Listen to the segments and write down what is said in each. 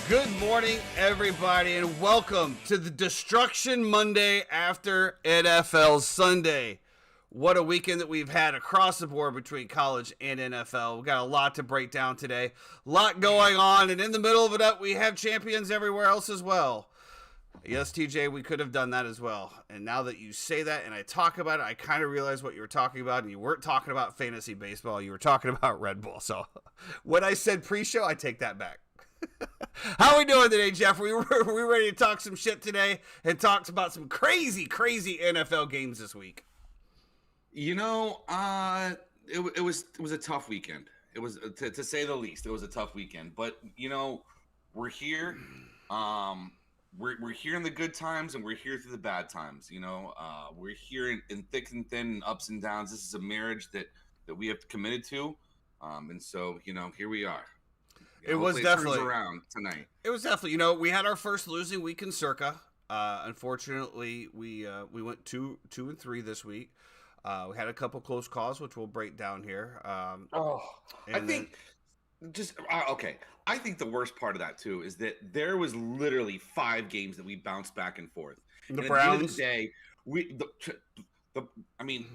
Good morning, everybody, and welcome to the Destruction Monday after NFL Sunday. What a weekend that we've had across the board between college and NFL. We've got a lot to break down today, a lot going on, and in the middle of it up, we have champions everywhere else as well. Yes, TJ, we could have done that as well. And now that you say that and I talk about it, I kind of realize what you were talking about, and you weren't talking about fantasy baseball. You were talking about Red Bull. So when I said pre-show, I take that back. How are we doing today, Jeff? We ready to talk some shit today and talk about some crazy NFL games this week. You know, it was a tough weekend. It was, to say the least, it was a tough weekend. But you know, we're here. We're here in the good times, and we're here through the bad times. You know, we're here in thick and thin, and ups and downs. This is a marriage that we have committed to, and so you know, here we are. It was definitely around tonight. It was definitely, you know, we had our first losing week in Circa. Unfortunately, we went 2-3 this week. We had a couple close calls, which we'll break down here. I think the worst part of that too is that there was literally 5 games that we bounced back and forth. The and Browns. At the end of the day,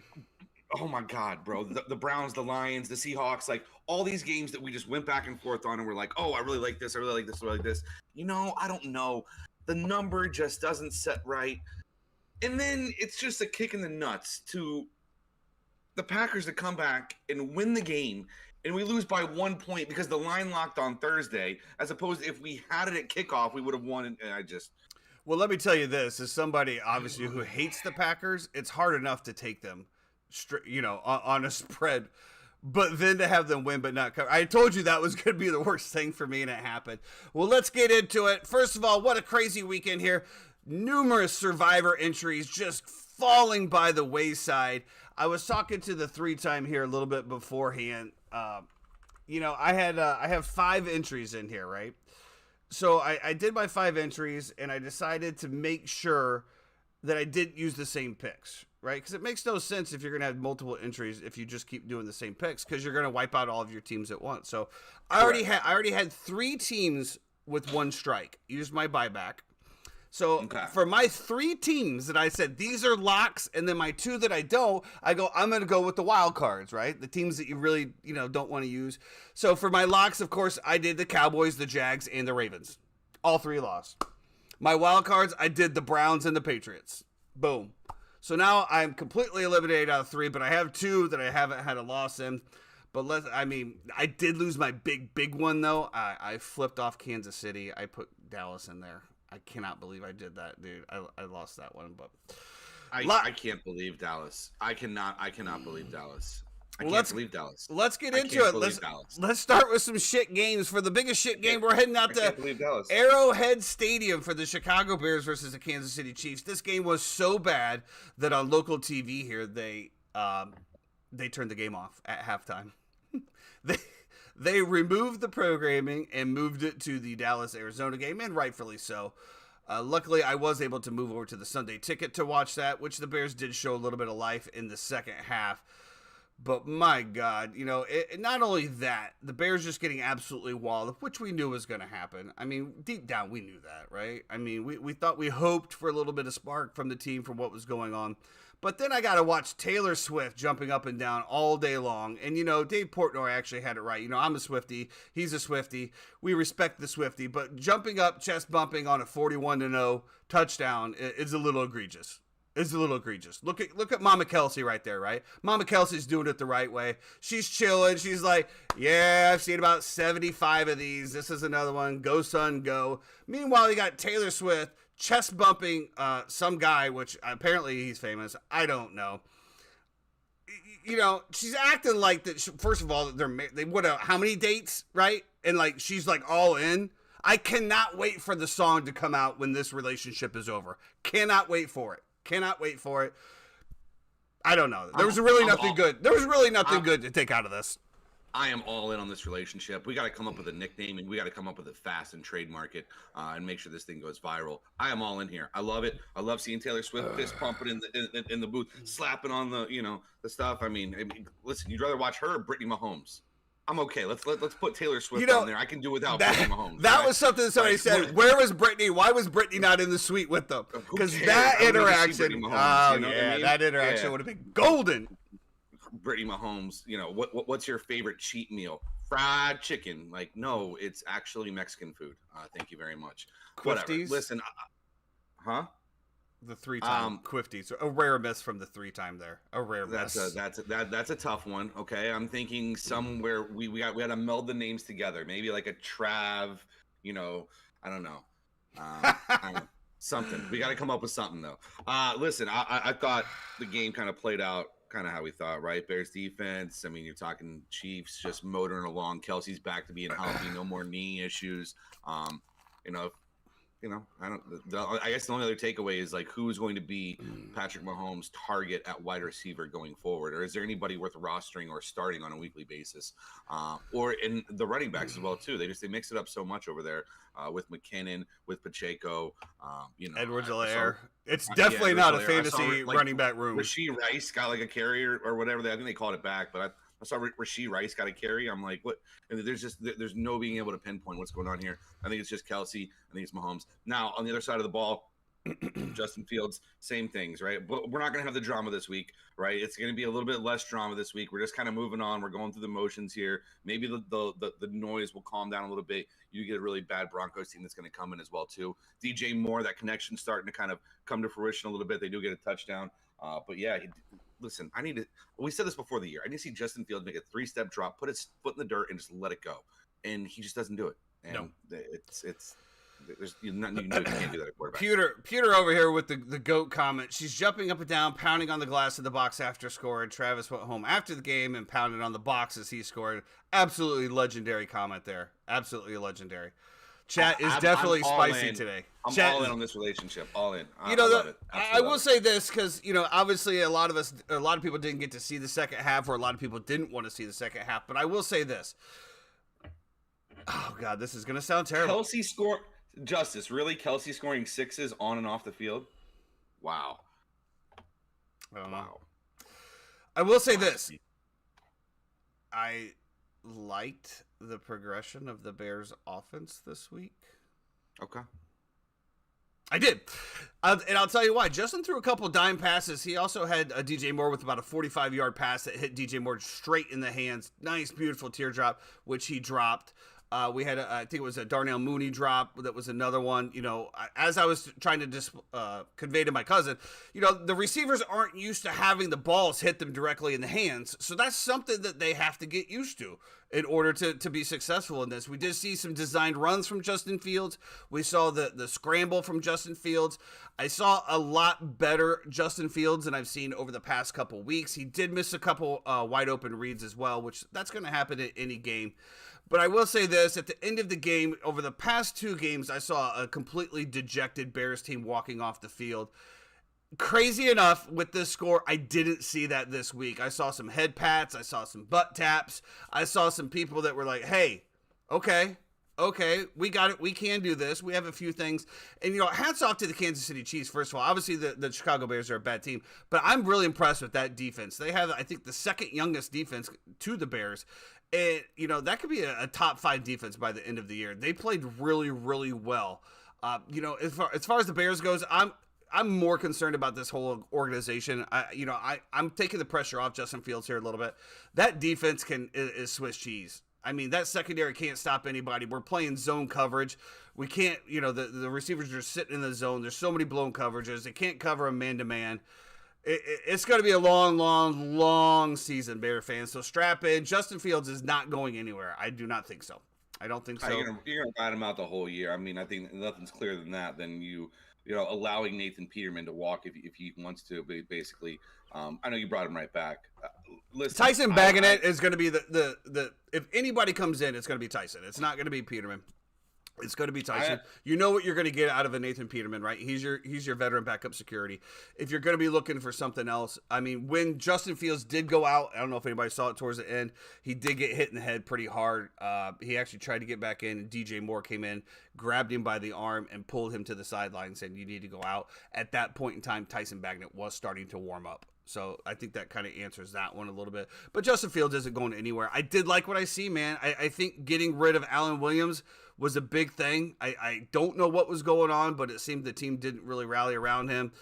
oh my God, bro. The Browns, the Lions, the Seahawks, like all these games that we just went back and forth on, and we're like, oh, I really like this, I really like this, I really like this. You know, I don't know. The number just doesn't set right. And then it's just a kick in the nuts to the Packers to come back and win the game, and we lose by 1 point because the line locked on Thursday, as opposed to if we had it at kickoff, we would have won. And Well, let me tell you this. As somebody, obviously, who hates the Packers, it's hard enough to take them on a spread, but then to have them win but not cover. I told you that was going to be the worst thing for me, and it happened. Well, let's get into it. First of all, what a crazy weekend here. Numerous survivor entries just falling by the wayside. I was talking to the 3-time here a little bit beforehand. I have 5 entries in here, right? So I did my 5 entries, and I decided to make sure that I didn't use the same picks, right? Because it makes no sense if you're going to have multiple entries if you just keep doing the same picks, because you're going to wipe out all of your teams at once. So I already had 3 teams with 1 strike. Used my buyback. So for my 3 teams that I said these are locks, and then my 2 that I don't, I'm going to go with the wild cards, right? The teams that you really don't want to use. So for my locks, of course, I did the Cowboys, the Jags, and the Ravens. All 3 lost. My wild cards, I did the Browns and the Patriots. Boom. So now I'm completely eliminated out of 3, but I have 2 that I haven't had a loss in. But I did lose my big one, though. I flipped off Kansas City. I put Dallas in there. I cannot believe I did that, dude. I lost that one, but I can't believe Dallas. I cannot believe Dallas. Let's believe Dallas. Let's get into it. Let's start with some shit games. For the biggest shit game, we're heading out to Arrowhead Stadium for the Chicago Bears versus the Kansas City Chiefs. This game was so bad that on local TV here, they turned the game off at halftime. They removed the programming and moved it to the Dallas-Arizona game, and rightfully so. Luckily, I was able to move over to the Sunday Ticket to watch that, which the Bears did show a little bit of life in the second half. But my God, not only that, the Bears just getting absolutely walled, which we knew was going to happen. I mean, deep down, we knew that, right? I mean, we hoped for a little bit of spark from the team from what was going on. But then I got to watch Taylor Swift jumping up and down all day long. And, Dave Portnoy actually had it right. I'm a Swiftie. He's a Swiftie. We respect the Swiftie. But jumping up, chest bumping on a 41-0 touchdown is a little egregious. It's a little egregious. Look at Mama Kelsey right there, right? Mama Kelsey's doing it the right way. She's chilling. She's like, yeah, I've seen about 75 of these. This is another one. Go, son, go. Meanwhile, you got Taylor Swift chest bumping some guy, which apparently he's famous. I don't know. She's acting like that. First of all, they would have how many dates, right? And like she's like all in. I cannot wait for the song to come out when this relationship is over. Cannot wait for it. I don't know. There was really nothing good. There was really nothing good to take out of this. I am all in on this relationship. We got to come up with a nickname, and we got to come up with it fast and trademark it and make sure this thing goes viral. I am all in here. I love it. I love seeing Taylor Swift fist pumping in the booth, slapping on the the stuff. I mean, listen, you'd rather watch her or Brittany Mahomes? I'm okay. Let's put Taylor Swift You know, on there. I can do without that, Brittany Mahomes. that right? was something somebody Like, said. Where was Brittany? Why was Brittany not in the suite with them? Who Because cares? that I would rather see interaction, Brittany Mahomes, you know what I mean? that interaction Yeah. would have been golden. Brittany Mahomes, what's your favorite cheat meal? Fried chicken. Like, no, it's actually Mexican food. Thank you very much. Whatever. Quifties? Listen, huh? The 3-time Quifties. A rare miss from the 3-time there. A rare miss. That's a tough one. Okay, I'm thinking somewhere we had to meld the names together. Maybe like a Trav. I don't know. I don't know. Something. We got to come up with something though. Listen, I thought the game kind of played out kind of how we thought, right? Bears defense. I mean, you're talking Chiefs just motoring along. Kelsey's back to being healthy. No more knee issues. I guess the only other takeaway is like who's going to be Patrick Mahomes' target at wide receiver going forward, or is there anybody worth rostering or starting on a weekly basis, or in the running backs as well too? They mix it up so much over there with McKinnon, with Pacheco, Edwards-Helaire. It's definitely not a fantasy running back room. Rasheed Rice got like a carry or whatever. I think they called it back, but I saw Rasheed Rice got a carry. I'm like, what? And there's no being able to pinpoint what's going on here. I think it's just Kelsey. I think it's Mahomes. Now, on the other side of the ball, Justin Fields, same things, right? But we're not going to have the drama this week, right? It's going to be a little bit less drama this week. We're just kind of moving on. We're going through the motions here. Maybe the noise will calm down a little bit. You get a really bad Broncos team that's going to come in as well, too. DJ Moore, that connection's starting to kind of come to fruition a little bit. They do get a touchdown. But yeah, listen, we said this before the year. I need to see Justin Fields make a 3-step drop, put his foot in the dirt, and just let it go. And he just doesn't do it. And no. There's nothing you can do. You can't do that at quarterback. Pewter over here with the GOAT comment. She's jumping up and down, pounding on the glass of the box after scoring. Travis went home after the game and pounded on the box as he scored. Absolutely legendary comment there. Absolutely legendary. Chat is definitely spicy today. I'm all in on this relationship. All in. I will say this because obviously a lot of people didn't get to see the second half, or a lot of people didn't want to see the second half. But I will say this. Oh God, this is gonna sound terrible. Kelsey score justice. Really, Kelsey scoring 6s on and off the field. Wow. I don't know. I will say this. I liked the progression of the Bears offense this week. Okay. I did. And I'll tell you why. Justin threw a couple dime passes. He also had a DJ Moore with about a 45-yard pass that hit DJ Moore straight in the hands. Nice, beautiful teardrop, which he dropped. We had, I think it was a Darnell Mooney drop. That was another one. As I was trying to convey to my cousin, the receivers aren't used to having the balls hit them directly in the hands. So that's something that they have to get used to in order to be successful in this. We did see some designed runs from Justin Fields. We saw the scramble from Justin Fields. I saw a lot better Justin Fields than I've seen over the past couple weeks. He did miss a couple wide open reads as well, which that's going to happen in any game. But I will say this, at the end of the game, over the past 2 games, I saw a completely dejected Bears team walking off the field. Crazy enough, with this score, I didn't see that this week. I saw some head pats. I saw some butt taps. I saw some people that were like, hey, okay, we got it. We can do this. We have a few things. And, hats off to the Kansas City Chiefs, first of all. Obviously, the Chicago Bears are a bad team. But I'm really impressed with that defense. They have, I think, the second youngest defense to the Bears. And, that could be a top 5 defense by the end of the year. They played really, really well. As far as the Bears goes, I'm more concerned about this whole organization. I'm taking the pressure off Justin Fields here a little bit. That defense is Swiss cheese. I mean, that secondary can't stop anybody. We're playing zone coverage. We can't, the receivers are sitting in the zone. There's so many blown coverages. They can't cover a man-to-man. It's going to be a long, long, long season, Bear fans. So strap in. Justin Fields is not going anywhere. I do not think so. I don't think so. You're going to ride him out the whole year. I mean, I think nothing's clearer than that than allowing Nathan Peterman to walk if he wants to. But basically, I know you brought him right back. Listen, Tyson Bagganet is going to be the if anybody comes in, it's going to be Tyson. It's not going to be Peterman. It's going to be Tyson. You know what you're going to get out of a Nathan Peterman, right? He's your veteran backup security. If you're going to be looking for something else, I mean, when Justin Fields did go out, I don't know if anybody saw it towards the end, he did get hit in the head pretty hard. He actually tried to get back in, and DJ Moore came in, grabbed him by the arm, and pulled him to the sideline, saying, you need to go out. At that point in time, Tyson Bagganet was starting to warm up. So I think that kind of answers that one a little bit. But Justin Fields isn't going anywhere. I did like what I see, man. I think getting rid of Allen Williams was a big thing. I don't know what was going on, but it seemed the team didn't really rally around him.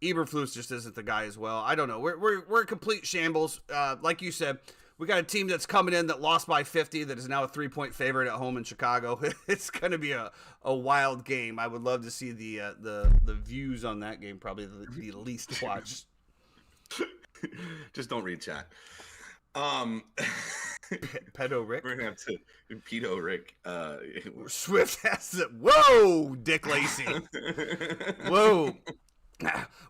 Eberflus just isn't the guy as well. I don't know. We're a complete shambles. Like you said, we got a team that's coming in that lost by 50 that is now a 3-point favorite at home in Chicago. It's going to be a wild game. I would love to see the views on that game, probably the least watched. Just don't read chat. Pedo Rick. We're gonna have to pedo Rick. Swift has it. Whoa, Dick Lacey. Whoa.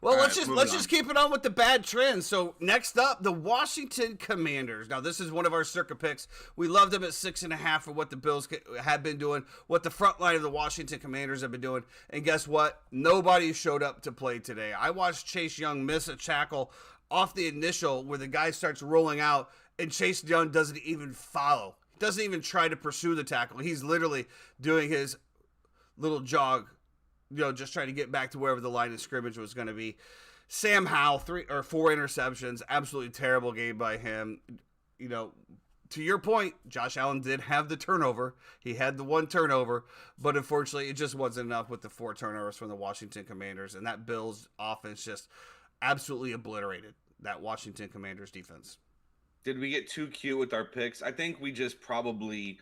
Well, let's just keep it on with the bad trends. So next up, the Washington Commanders. Now, this is one of our circa picks. We loved them at 6.5 for what the Bills have been doing, what the front line of the Washington Commanders have been doing. And guess what? Nobody showed up to play today. I watched Chase Young miss a tackle off the initial where the guy starts rolling out, and Chase Young doesn't even follow. He doesn't even try to pursue the tackle. He's literally doing his little jog, just trying to get back to wherever the line of scrimmage was going to be. Sam Howell, 3 or 4 interceptions, absolutely terrible game by him. To your point, Josh Allen did have the turnover. He had the 1 turnover, but unfortunately, it just wasn't enough with the 4 turnovers from the Washington Commanders, and that Bills offense just absolutely obliterated that Washington Commanders defense. Did we get too cute with our picks? I think we just probably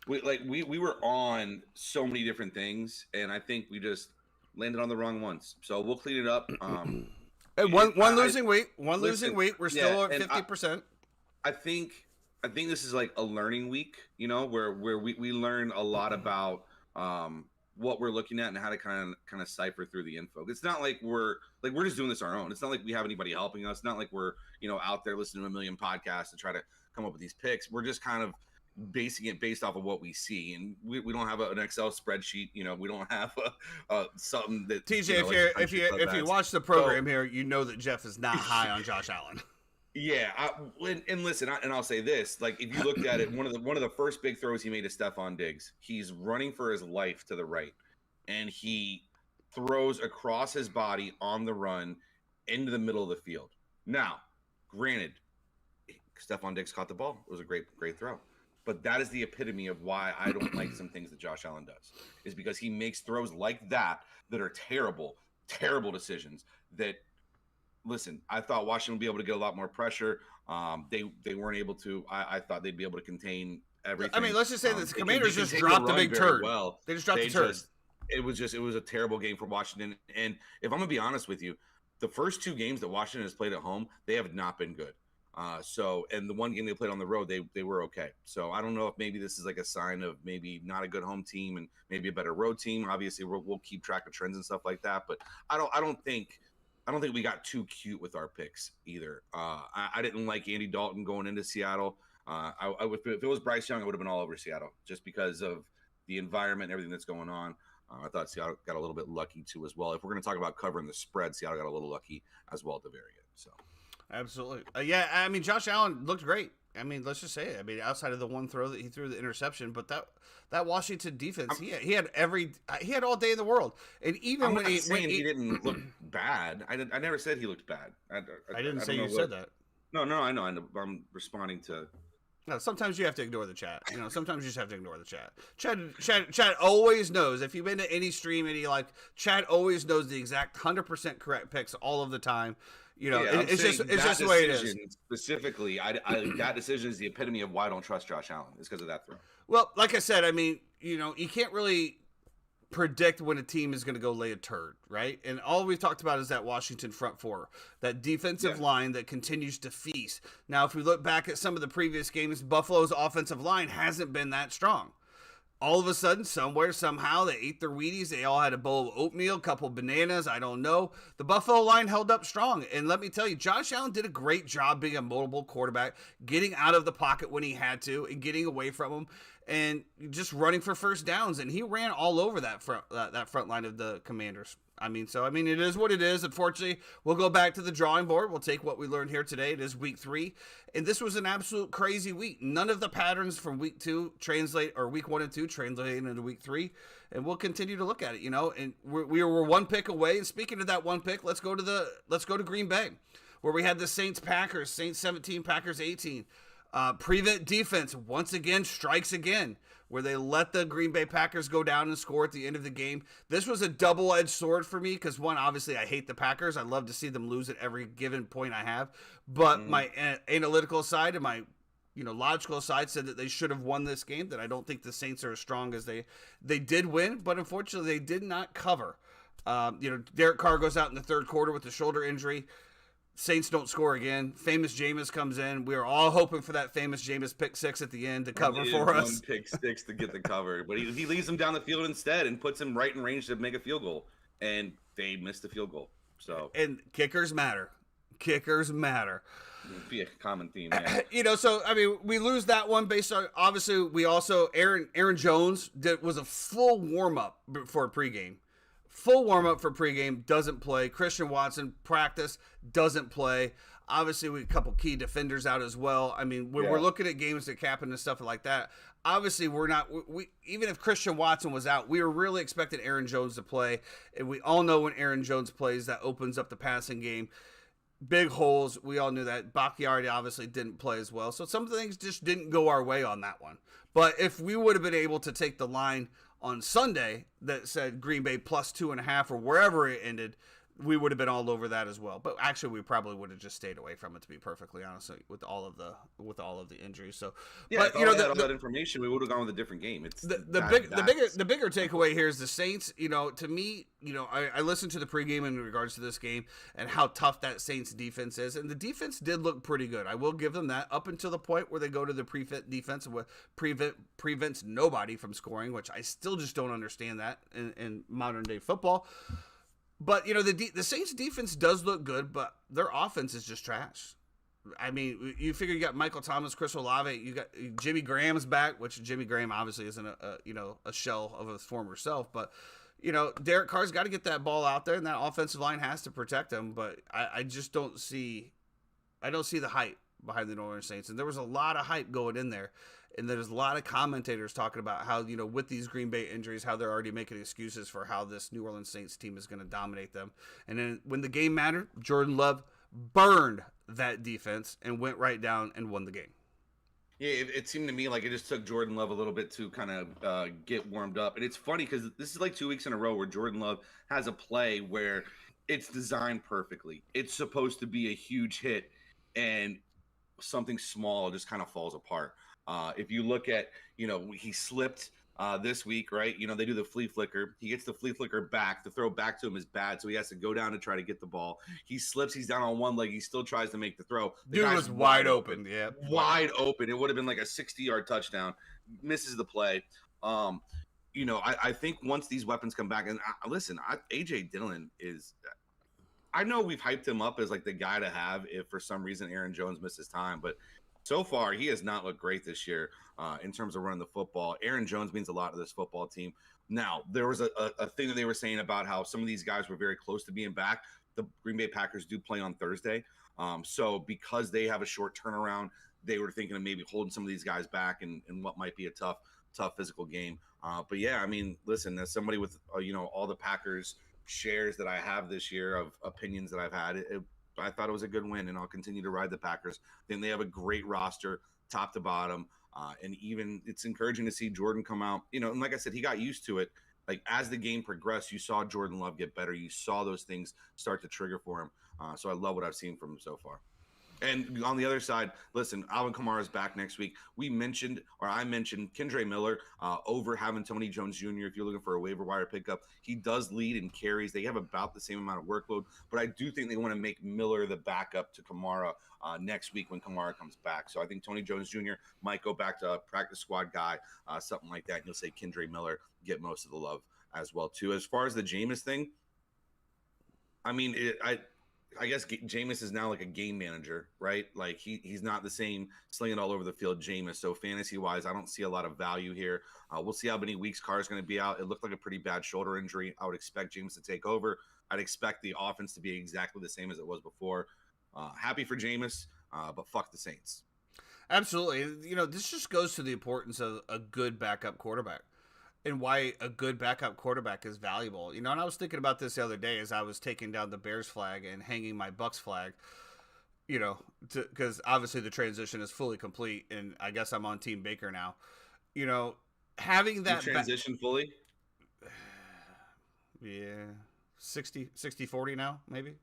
we were on so many different things, and I think we just landed on the wrong ones. So we'll clean it up. Hey, one losing week. Losing week. We're still at 50%. I think this is like a learning week, where we learn a lot about what we're looking at and how to kind of cipher through the info. It's not like we're just doing this on our own. It's not like we have anybody helping us. It's not like we're out there listening to a million podcasts to try to come up with these picks. We're just kind of basing it based off of what we see, and we don't have an Excel spreadsheet. We don't have something that TJ. If you watch the program here, you know that Jeff is not high on Josh Allen. Yeah, and listen, and I'll say this: like, if you looked at it, one of the first big throws he made to Stephon Diggs, he's running for his life to the right, and he throws across his body on the run into the middle of the field. Now, granted, Stephon Diggs caught the ball; it was a great throw. But that is the epitome of why I don't like some things that Josh Allen does, is because he makes throws like that are terrible decisions that. Listen, I thought Washington would be able to get a lot more pressure. They weren't able to. I thought they'd be able to contain everything. I mean, let's just say that the Commanders just dropped a big turd. Well, they just dropped a turd. It was a terrible game for Washington. And if I'm gonna be honest with you, the first 2 games that Washington has played at home, they have not been good. And the one game they played on the road, they were okay. So I don't know if maybe this is like a sign of maybe not a good home team and maybe a better road team. Obviously, we'll keep track of trends and stuff like that. But I don't think we got too cute with our picks either. I didn't like Andy Dalton going into Seattle. If it was Bryce Young, I would have been all over Seattle just because of the environment and everything that's going on. I thought Seattle got a little bit lucky too as well. If we're going to talk about covering the spread, Seattle got a little lucky as well at the very end. So, absolutely, yeah. I mean, Josh Allen looked great. I mean, let's just say it. I mean, outside of the 1 throw that he threw the interception, but that Washington defense, he had all day in the world. And even when he didn't look bad, I never said he looked bad. I didn't say you said that. No, I know. I'm responding to. No, sometimes you have to ignore the chat. Sometimes you just have to ignure the chat. Chad always knows. If you've been to any stream, Chad always knows the exact 100% correct picks all of the time. It's just the way it is. Specifically, that decision is the epitome of why I don't trust Josh Allen. Is because of that throw. Well, like I said, I mean, you can't really predict when a team is going to go lay a turd, right? And all we've talked about is that Washington front 4, that defensive line that continues to feast. Now, if we look back at some of the previous games, Buffalo's offensive line hasn't been that strong. All of a sudden, somewhere, somehow, they ate their Wheaties. They all had a bowl of oatmeal, a couple of bananas. I don't know. The Buffalo line held up strong. And let me tell you, Josh Allen did a great job being a mobile quarterback, getting out of the pocket when he had to and getting away from him. and just running for first downs, and he ran all over that front line of the Commanders. I mean, it is what it is. Unfortunately, we'll go back to the drawing board. We'll take what we learned here today. It is week 3, and this was an absolute crazy week. None of the patterns from week 2 translate, or week 1 and 2 translate into week 3, and we'll continue to look at it. And we were one pick away. And speaking of that one pick, let's go to Green Bay, where we had the Saints 17, Packers 18. Prevent defense once again strikes again, where they let the Green Bay Packers go down and score at the end of the game. This was a double-edged sword for me because, one, obviously I hate the Packers. I love to see them lose at every given point I have. But my analytical side and my logical side said that they should have won this game, that I don't think the Saints are as strong as they did win, but unfortunately they did not cover. Derek Carr goes out in the third quarter with a shoulder injury. Saints don't score again. Famous Jameis comes in. We are all hoping for that famous Jameis pick 6 at the end to cover for us. One pick 6 to get the cover, but he leads them down the field instead and puts him right in range to make a field goal, and they missed the field goal. So kickers matter. Kickers matter. It'd be a common theme. Yeah. We lose that one based on, obviously we also Aaron Jones was a full warm up before pregame. Full warm-up for pregame, doesn't play. Christian Watson, practice, doesn't play. Obviously, we have a couple key defenders out as well. I mean, we're looking at games that happen and stuff like that. Obviously, we're not – even if Christian Watson was out, we were really expecting Aaron Jones to play. And we all know when Aaron Jones plays, that opens up the passing game. Big holes. We all knew that. Bakhtiari obviously didn't play as well. So some things just didn't go our way on that one. But if we would have been able to take the line – on Sunday that said Green Bay plus 2.5 or wherever it ended, we would have been all over that as well. But actually, we probably would have just stayed away from it, to be perfectly honest, with all of the injuries. So, yeah, but all that information, we would have gone with a different game. It's the bigger takeaway here is the Saints. To me, I listened to the pregame in regards to this game and how tough that Saints defense is, and the defense did look pretty good. I will give them that up until the point where they go to the prevent defense, and prevents nobody from scoring, which I still just don't understand that in modern day football. But, the Saints defense does look good, but their offense is just trash. I mean, you figure you got Michael Thomas, Chris Olave, you got Jimmy Graham's back, which Jimmy Graham obviously isn't a shell of his former self. But, Derek Carr's got to get that ball out there, and that offensive line has to protect him. But I just don't see the hype behind the New Orleans Saints. And there was a lot of hype going in there. And there's a lot of commentators talking about how, with these Green Bay injuries, how they're already making excuses for how this New Orleans Saints team is going to dominate them. And then when the game mattered, Jordan Love burned that defense and went right down and won the game. Yeah, it seemed to me like it just took Jordan Love a little bit to kind of get warmed up. And it's funny because this is like 2 weeks in a row where Jordan Love has a play where it's designed perfectly. It's supposed to be a huge hit, and something small just kind of falls apart. If you look at, he slipped this week, right? They do the flea flicker. He gets the flea flicker back. The throw back to him is bad, so he has to go down to try to get the ball. He slips. He's down on one leg. He still tries to make the throw. Dude was wide open. Yeah, wide open. It would have been like a 60-yard touchdown. Misses the play. I think once these weapons come back, and listen, A.J. Dillon is – I know we've hyped him up as like the guy to have if for some reason Aaron Jones misses time, but – so far, he has not looked great this year in terms of running the football. Aaron Jones means a lot to this football team. Now, there was a thing that they were saying about how some of these guys were very close to being back. The Green Bay Packers do play on Thursday. So because they have a short turnaround, they were thinking of maybe holding some of these guys back in what might be a tough physical game. But, yeah, I mean, listen, as somebody with, all the Packers shares that I have this year of opinions that I've had, I thought it was a good win, and I'll continue to ride the Packers. Then they have a great roster, top to bottom, and even it's encouraging to see Jordan come out. And like I said, he got used to it. Like as the game progressed, you saw Jordan Love get better. You saw those things start to trigger for him. So I love what I've seen from him so far. And on the other side, listen, Alvin Kamara is back next week. I mentioned Kendre Miller over having Tony Jones Jr. If you're looking for a waiver wire pickup, he does lead in carries. They have about the same amount of workload, but I do think they want to make Miller the backup to Kamara next week when Kamara comes back. So I think Tony Jones Jr. might go back to a practice squad guy, something like that. And you'll say Kendre Miller get most of the love as well too. As far as the Jameis thing, I mean, I guess Jameis is now like a game manager, right? Like he's not the same slinging it all over the field Jameis. So fantasy wise, I don't see a lot of value here. We'll see how many weeks Carr is going to be out. It looked like a pretty bad shoulder injury. I would expect Jameis to take over. I'd expect the offense to be exactly the same as it was before. Happy for Jameis, but fuck the Saints. Absolutely. You know, this just goes to the importance of a good backup quarterback and why a good backup quarterback is valuable. You know, and I was thinking about this the other day as I was taking down the Bears flag and hanging my Bucks flag, you know, because obviously the transition is fully complete and I guess I'm on Team Baker now. You know, having that you transition fully? Yeah. 60-40 now, maybe.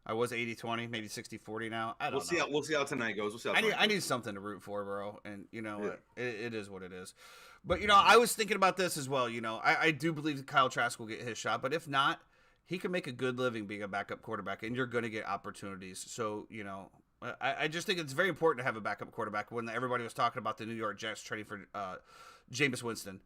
I was 80-20, maybe 60-40 now. I don't know. We'll see how tonight goes. I need something to root for, bro. And, you know, it is what it is. But, you know, I was thinking about this as well. You know, I do believe that Kyle Trask will get his shot. But if not, he can make a good living being a backup quarterback. And you're going to get opportunities. So, you know, I just think it's very important to have a backup quarterback. When everybody was talking about the New York Jets trading for Jameis Winston.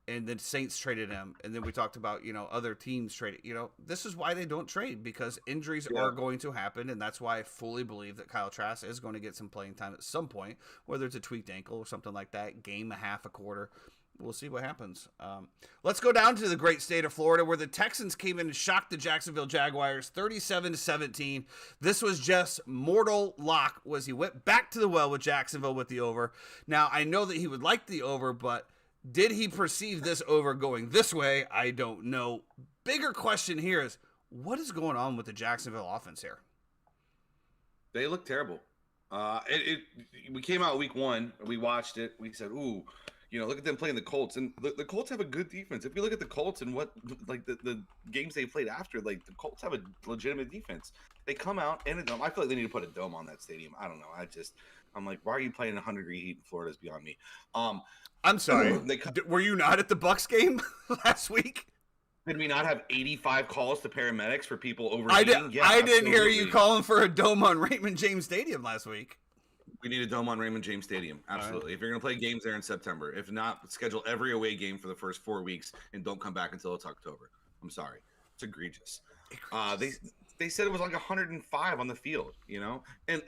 And the Saints traded him. And then we talked about, you know, other teams traded. You know, this is why they don't trade, because injuries are going to happen. And that's why I fully believe that Kyle Trask is going to get some playing time at some point, whether it's a tweaked ankle or something like that, game, a half, a quarter. We'll see what happens. Let's go down to the great state of Florida, where the Texans came in and shocked the Jacksonville Jaguars 37-17. This was just mortal luck. He went back to the well with Jacksonville with the over. Now, I know that he would like the over, but did he perceive this over going this way? I don't know. Bigger question here is, what is going on with the Jacksonville offense here? They look terrible. We came out week one. We watched it. We said, ooh, you know, look at them playing the Colts. And the Colts have a good defense. If you look at the Colts and what, like, the games they played after, like, the Colts have a legitimate defense. They come out in a dome. I feel like they need to put a dome on that stadium. I don't know. I'm like, why are you playing in 100-degree heat in Florida is beyond me. I'm sorry. Were you not at the Bucks game last week? Did we not have 85 calls to paramedics for people overheating? I didn't hear you calling for a dome on Raymond James Stadium last week. We need a dome on Raymond James Stadium. Absolutely. Right. If you're going to play games there in September. If not, schedule every away game for the first 4 weeks and don't come back until it's October. I'm sorry. It's egregious. They said it was like 105 on the field, you know? And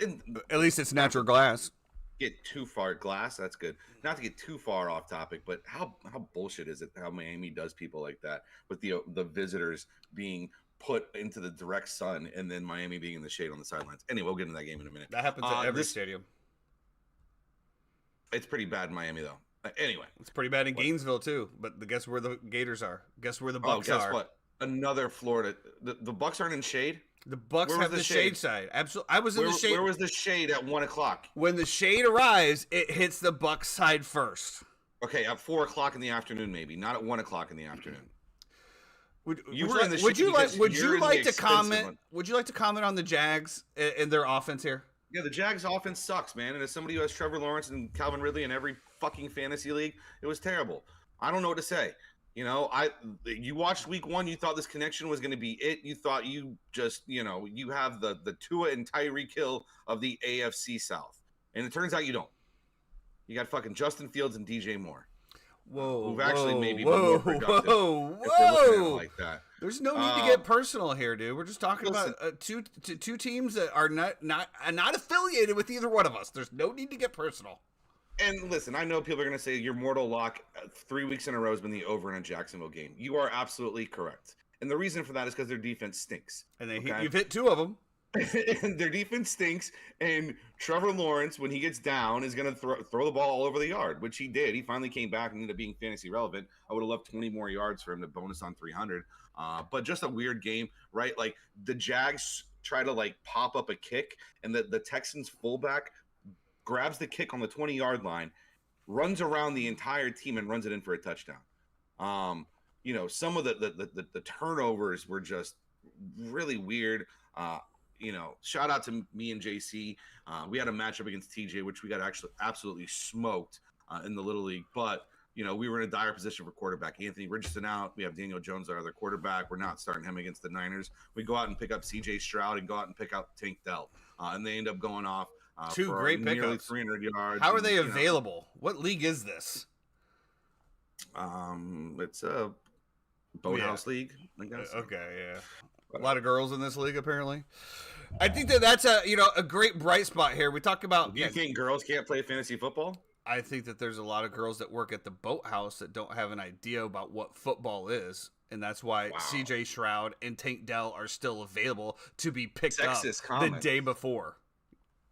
at least it's natural glass. Get too far glass, that's good. Not to get too far off topic, but how bullshit is it how Miami does people like that with the visitors being put into the direct sun and then Miami being in the shade on the sidelines. Anyway, we'll get into that game in a minute. That happens at every stadium. It's pretty bad in Miami though. Anyway, it's pretty bad in Gainesville too. But guess where the Gators are? Guess where the Bucks are? Guess what? Another Florida. The Bucks aren't in shade. The Bucks have the shade side. Absolutely. I was in the shade. Where was the shade at 1 o'clock? When the shade arrives, it hits the Bucks side first. Okay, at 4 o'clock in the afternoon, maybe not at 1 o'clock in the afternoon. Would you like to comment? Would you like to comment on the Jags and their offense here? Yeah, the Jags offense sucks, man. And as somebody who has Trevor Lawrence and Calvin Ridley in every fucking fantasy league, it was terrible. I don't know what to say. You know, you watched week one, you thought this connection was going to be it. You thought you just, you know, you have the Tua and Tyreek Hill of the AFC South. And it turns out you don't. You got fucking Justin Fields and DJ Moore. Who've actually maybe been more productive. Whoa. Like that. There's no need to get personal here, dude. We're just talking about two teams that are not affiliated with either one of us. There's no need to get personal. And listen, I know people are going to say your mortal lock 3 weeks in a row has been the over in a Jacksonville game. You are absolutely correct. And the reason for that is because their defense stinks. And you've hit two of them. And their defense stinks. And Trevor Lawrence, when he gets down, is going to throw the ball all over the yard, which he did. He finally came back and ended up being fantasy relevant. I would have loved 20 more yards for him to bonus on 300. But just a weird game, right? Like the Jags try to like pop up a kick, and the Texans fullback grabs the kick on the 20-yard line, runs around the entire team and runs it in for a touchdown. You know, some of the turnovers were just really weird. You know, shout out to me and JC. We had a matchup against TJ, which we got actually absolutely smoked in the Little League. But, you know, we were in a dire position for quarterback. Anthony Richardson out. We have Daniel Jones, our other quarterback. We're not starting him against the Niners. We go out and pick up CJ Stroud and go out and pick up Tank Dell. And they end up going off. Two great pickups. 300 yards. How are they available? What league is this? It's a Boathouse League, I guess. Okay, yeah. A lot of girls in this league, apparently. I think that's a great bright spot here. We talk about. Do you think girls can't play fantasy football? I think that there's a lot of girls that work at the boathouse that don't have an idea about what football is. And that's why CJ Stroud and Tank Dell are still available to be picked up the day before.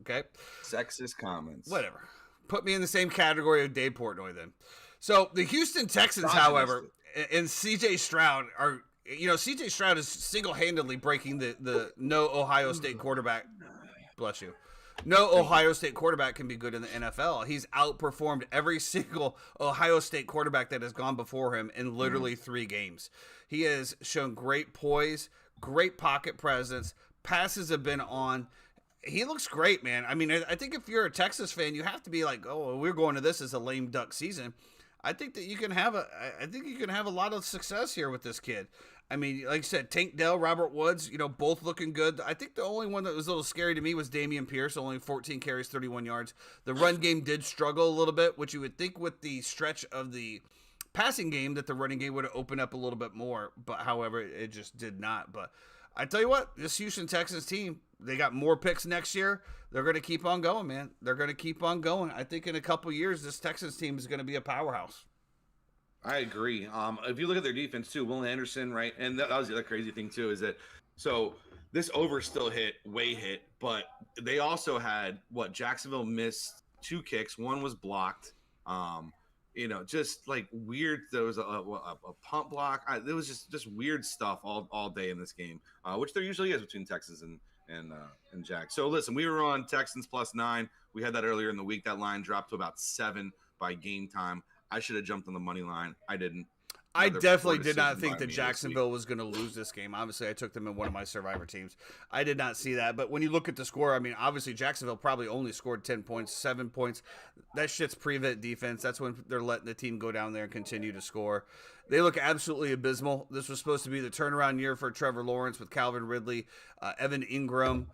Okay? Sexist comments. Whatever. Put me in the same category of Dave Portnoy then. So the Houston Texans, however, and CJ Stroud are, CJ Stroud is single-handedly breaking the no Ohio State quarterback. Bless you. No Ohio State quarterback can be good in the NFL. He's outperformed every single Ohio State quarterback that has gone before him in literally 3 games. He has shown great poise, great pocket presence. Passes have been on. He looks great, man. I mean, I think if you're a Texas fan, you have to be like, oh, we're going to this as a lame duck season. I think that you can have a lot of success here with this kid. I mean, like I said, Tank Dell, Robert Woods, both looking good. I think the only one that was a little scary to me was Dameon Pierce, only 14 carries, 31 yards. The run game did struggle a little bit, which you would think with the stretch of the passing game that the running game would have opened up a little bit more. But however, it just did not. But I tell you what, this Houston Texans team, they got more picks next year. They're going to keep on going, man. They're going to keep on going. I think in a couple years, this Texans team is going to be a powerhouse. I agree. If you look at their defense too, Will Anderson, right? And that was the other crazy thing too, is that so this over still way hit, but they also had Jacksonville missed 2 kicks. One was blocked. Just like weird. There was a punt block. There was just weird stuff all day in this game, which there usually is between Texans and Jack. So listen, we were on Texans +9. We had that earlier in the week. That line dropped to about 7 by game time. I should have jumped on the money line. I didn't. I definitely did not think that Jacksonville was going to lose this game. Obviously, I took them in one of my Survivor teams. I did not see that. But when you look at the score, I mean, obviously, Jacksonville probably only scored 10 points, 7 points. That shit's prevent defense. That's when they're letting the team go down there and continue to score. They look absolutely abysmal. This was supposed to be the turnaround year for Trevor Lawrence with Calvin Ridley, Evan Ingram,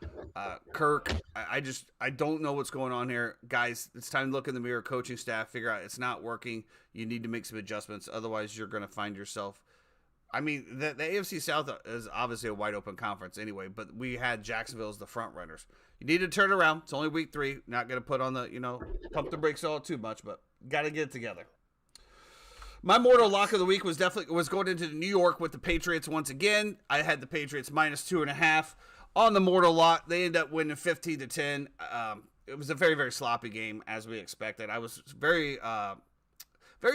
Kirk. I don't know what's going on here. Guys, it's time to look in the mirror, coaching staff, figure out it's not working. You need to make some adjustments. Otherwise, you're going to find yourself. I mean, the AFC South is obviously a wide open conference anyway, but we had Jacksonville as the front runners. You need to turn around. It's only week 3. Not going to put on the, pump the brakes all too much, but got to get it together. My mortal lock of the week was going into New York with the Patriots once again. I had the Patriots -2.5 on the mortal lock. They ended up winning 15-10. It was a very, very sloppy game as we expected. I was very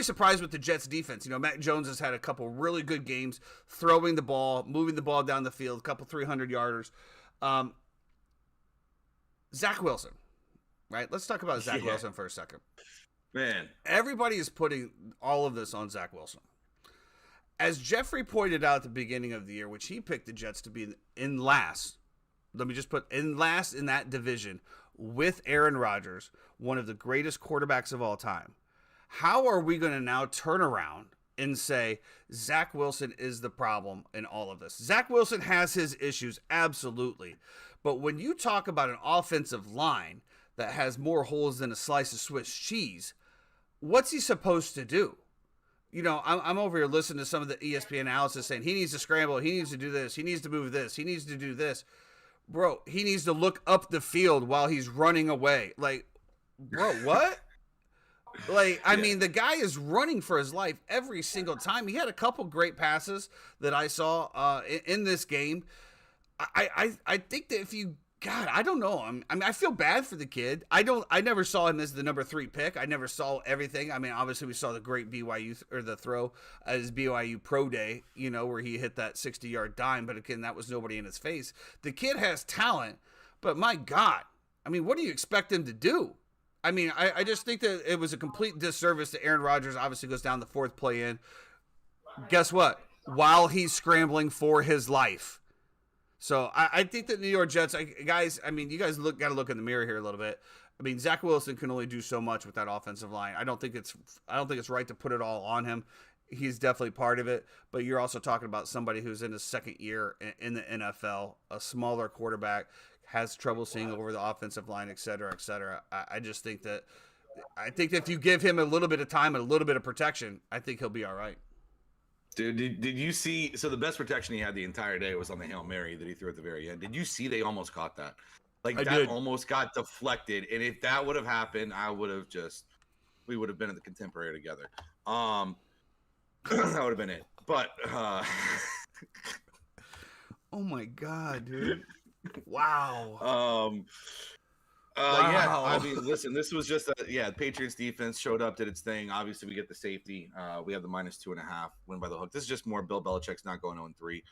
surprised with the Jets defense. Mac Jones has had a couple really good games throwing the ball, moving the ball down the field, a couple 300-yarders. Zach Wilson, right? Let's talk about Zach Wilson for a second. Man, everybody is putting all of this on Zach Wilson. As Jeffrey pointed out at the beginning of the year, which he picked the Jets to be in last. Let me just put in last in that division with Aaron Rodgers, one of the greatest quarterbacks of all time. How are we going to now turn around and say Zach Wilson is the problem in all of this? Zach Wilson has his issues, absolutely. But when you talk about an offensive line that has more holes than a slice of Swiss cheese, what's he supposed to do? I'm over here listening to some of the ESPN analysis saying he needs to scramble, he needs to do this, he needs to move this, he needs to do this. Bro, he needs to look up the field while he's running away. Like, bro, what? I mean, the guy is running for his life every single time. He had a couple great passes that I saw in this game. I think that if you, God, I don't know. I feel bad for the kid. I never saw him as the number 3 pick. I never saw everything. I mean, obviously we saw the great BYU or the throw at his BYU pro day, where he hit that 60-yard dime. But again, that was nobody in his face. The kid has talent, but my God, I mean, what do you expect him to do? I mean, I just think that it was a complete disservice to Aaron Rodgers. Obviously goes down the 4th play in. Guess what? While he's scrambling for his life. So I think that New York Jets, guys, I mean, you guys got to look in the mirror here a little bit. I mean, Zach Wilson can only do so much with that offensive line. I don't think it's right to put it all on him. He's definitely part of it, but you're also talking about somebody who's in his 2nd year in the NFL, a smaller quarterback, has trouble seeing over the offensive line, et cetera, et cetera. I think that if you give him a little bit of time and a little bit of protection, I think he'll be all right. Dude, did you see? So the best protection he had the entire day was on the Hail Mary that he threw at the very end. Did you see they almost caught that? Like I that did. almost got deflected. And if that would have happened, we would have been at the Contemporary together. That would have been it. But Oh my god, dude! Wow. Yeah, Wow. I mean, listen, this was just the Patriots defense showed up, did its thing. Obviously, we get the safety. We have the -2.5 win by the hook. This is just more Bill Belichick's not going 0-3.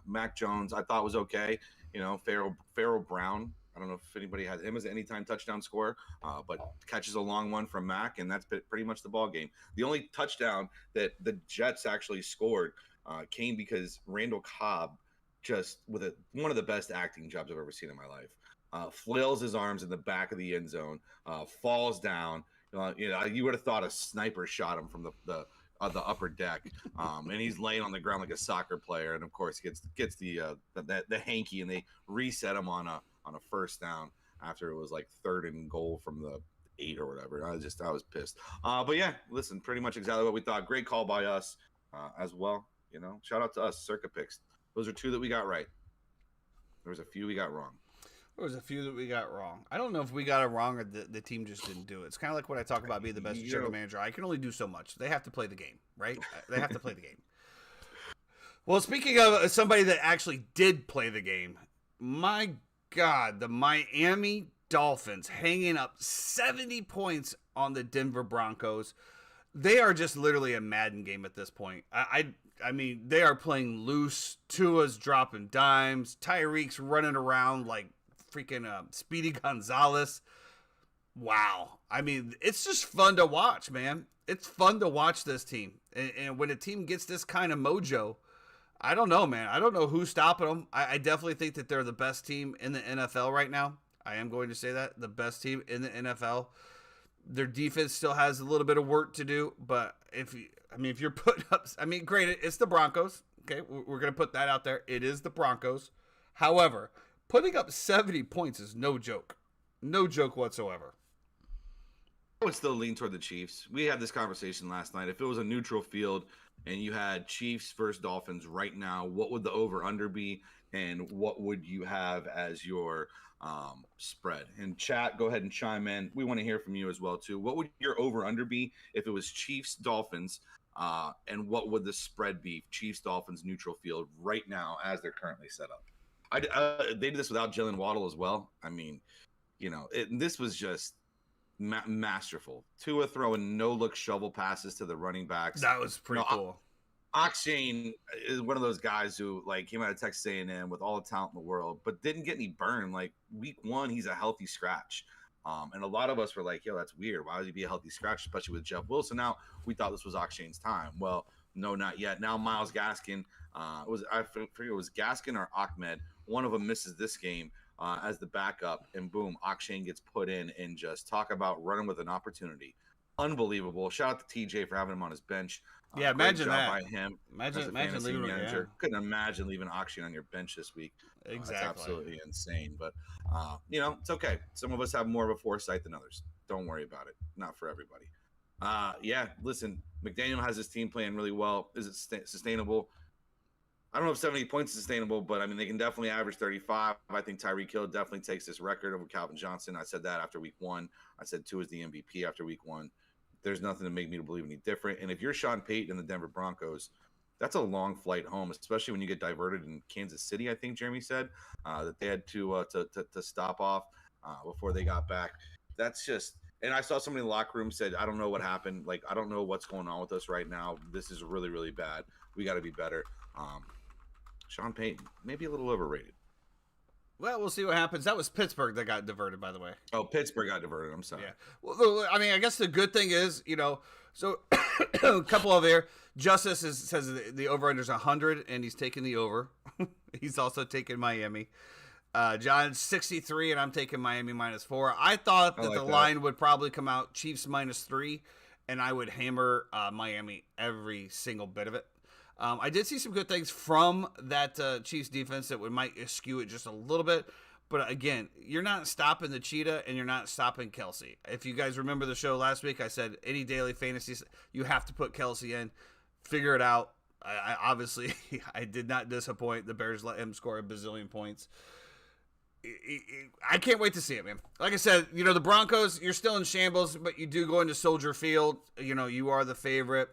Mac Jones, I thought was okay. Pharaoh Brown. I don't know if anybody has him as an anytime touchdown scorer, but catches a long one from Mac, and that's pretty much the ball game. The only touchdown that the Jets actually scored came because Randall Cobb, just with one of the best acting jobs I've ever seen in my life, flails his arms in the back of the end zone, falls down. You would have thought a sniper shot him from the upper deck, and he's laying on the ground like a soccer player. And of course, he gets the hanky, and they reset him on a first down after it was like 3rd and goal from the 8 or whatever. I was pissed. But yeah, listen, pretty much exactly what we thought. Great call by us as well. Shout out to us, Circa Picks. Those are 2 that we got right. There was a few we got wrong. There was a few that we got wrong. I don't know if we got it wrong or the team just didn't do it. It's kind of like when I talk about being the best general manager. I can only do so much. They have to play the game, right? They have to play the game. Well, speaking of somebody that actually did play the game, my God, the Miami Dolphins hanging up 70 points on the Denver Broncos. They are just literally a Madden game at this point. I mean, they are playing loose. Tua's dropping dimes. Tyreek's running around like freaking Speedy Gonzalez. Wow. I mean, it's just fun to watch, man. It's fun to watch this team. And when a team gets this kind of mojo, I don't know, man. I don't know who's stopping them. I definitely think that they're the best team in the NFL right now. I am going to say that. The best team in the NFL. Their defense still has a little bit of work to do, but if you're putting up, granted, it's the Broncos. Okay, we're going to put that out there. It is the Broncos. However, putting up 70 points is no joke. No joke whatsoever. I would still lean toward the Chiefs. We had this conversation last night. If it was a neutral field and you had Chiefs versus Dolphins right now, what would the over-under be, and what would you have as your spread? And chat, go ahead and chime in. We want to hear from you as well, too. What would your over-under be if it was Chiefs-Dolphins, and what would the spread be, Chiefs-Dolphins neutral field right now as they're currently set up? They did this without Jalen Waddle as well. I mean, this was just masterful. Tua throwing no-look shovel passes to the running backs. That was pretty cool. Oxane is one of those guys who came out of Texas A&M with all the talent in the world, but didn't get any burn. Like week 1, he's a healthy scratch. And a lot of us were like, yo, that's weird. Why would he be a healthy scratch, especially with Jeff Wilson? Now we thought this was Oxane's time. Well, no, not yet. Now Myles Gaskin, I forget it was Gaskin or Ahmed. One of them misses this game as the backup, and boom, Oxane gets put in, and just talk about running with an opportunity. Unbelievable. Shout out to TJ for having him on his bench. Yeah, imagine that. By him. Imagine leaving manager. Couldn't imagine leaving Oxane on your bench this week. Exactly. It's absolutely insane. But it's okay. Some of us have more of a foresight than others. Don't worry about it. Not for everybody. Listen, McDaniel has his team playing really well. Is it sustainable? I don't know if 70 points is sustainable, but they can definitely average 35. I think Tyreek Hill definitely takes this record over Calvin Johnson. I said that after week 1. I said 2 is the MVP after week 1. There's nothing to make me believe any different. And if you're Sean Payton and the Denver Broncos, that's a long flight home, especially when you get diverted in Kansas City. I think Jeremy said that they had to stop off before they got back. That's just. And I saw somebody in the locker room said, I don't know what happened. I don't know what's going on with us right now. This is really, really bad. We got to be better. Sean Payton, maybe a little overrated. Well, we'll see what happens. That was Pittsburgh that got diverted, by the way. Oh, Pittsburgh got diverted. I'm sorry. Yeah. Well, I guess the good thing is, so a couple of here. Justice says the over-under is 100, and he's taking the over. He's also taking Miami. John's 63, and I'm taking Miami -4. I thought that the line would probably come out Chiefs -3, and I would hammer Miami every single bit of it. I did see some good things from that Chiefs defense that might skew it just a little bit. But again, you're not stopping the Cheetah, and you're not stopping Kelsey. If you guys remember the show last week, I said any daily fantasies, you have to put Kelsey in. Figure it out. I obviously I did not disappoint. The Bears let him score a bazillion points. I can't wait to see it, man. Like I said, the Broncos, you're still in shambles, but you do go into Soldier Field. You are the favorite,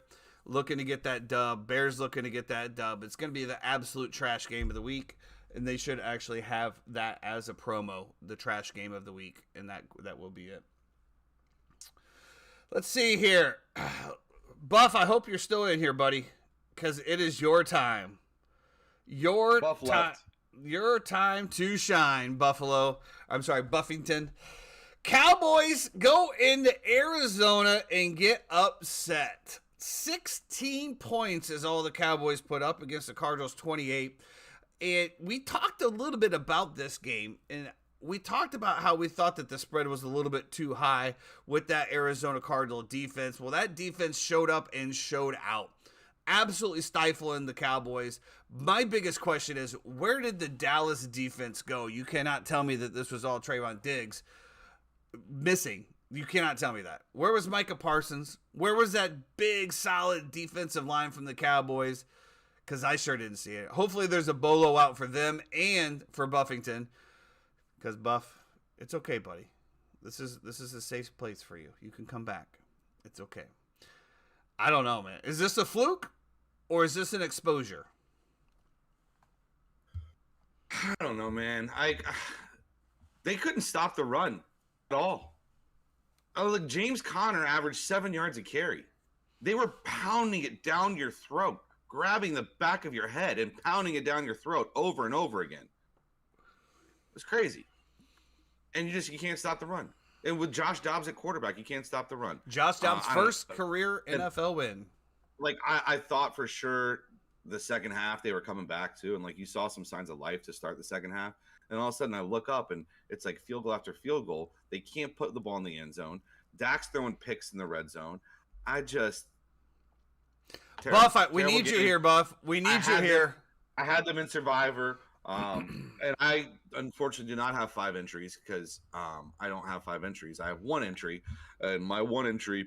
looking to get that dub. Bears looking to get that dub. It's going to be the absolute trash game of the week, and they should actually have that as a promo, the trash game of the week, and that will be it. Let's see here. Buff, I hope you're still in here, buddy, because it is your time. Your time. Your time to shine, Buffington. Cowboys go into Arizona and get upset. 16 points is all the Cowboys put up against the Cardinals 28. And we talked a little bit about this game, and we talked about how we thought that the spread was a little bit too high with that Arizona Cardinal defense. Well, that defense showed up and showed out. Absolutely stifling the Cowboys. My biggest question is, where did the Dallas defense go? You cannot tell me that this was all Trayvon Diggs missing. You cannot tell me that. Where was Micah Parsons? Where was that big, solid defensive line from the Cowboys? Because I sure didn't see it. Hopefully there's a bolo out for them and for Buffington. Because, Buff, it's okay, buddy. This is a safe place for you. You can come back. It's okay. I don't know, man. Is this a fluke? Or is this an exposure? I don't know, man. They couldn't stop the run at all. James Conner averaged 7 yards a carry. They were pounding it down your throat, grabbing the back of your head and pounding it down your throat over and over again. It was crazy. And you can't stop the run. And with Josh Dobbs at quarterback, you can't stop the run. Josh Dobbs' first career NFL win. I thought for sure the second half they were coming back to, and you saw some signs of life to start the second half. And all of a sudden I look up and it's like field goal after field goal. They can't put the ball in the end zone. Dak's throwing picks in the red zone. Buff, we need you here, Buff. We need you here. I had them in Survivor. And I unfortunately do not have 5 entries because I don't have 5 entries. I have 1 entry, and my 1 entry,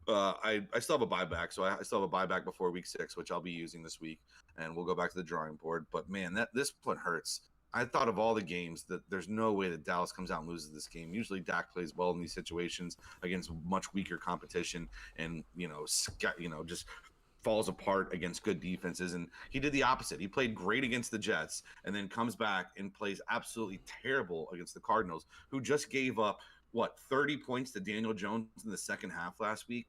I still have a buyback. So I still have a buyback before week 6, which I'll be using this week, and we'll go back to the drawing board. But man, this one hurts. I thought of all the games that there's no way that Dallas comes out and loses this game. Usually Dak plays well in these situations against much weaker competition, and just falls apart against good defenses, and he did the opposite. He played great against the Jets and then comes back and plays absolutely terrible against the Cardinals, who just gave up 30 points to Daniel Jones in the second half last week.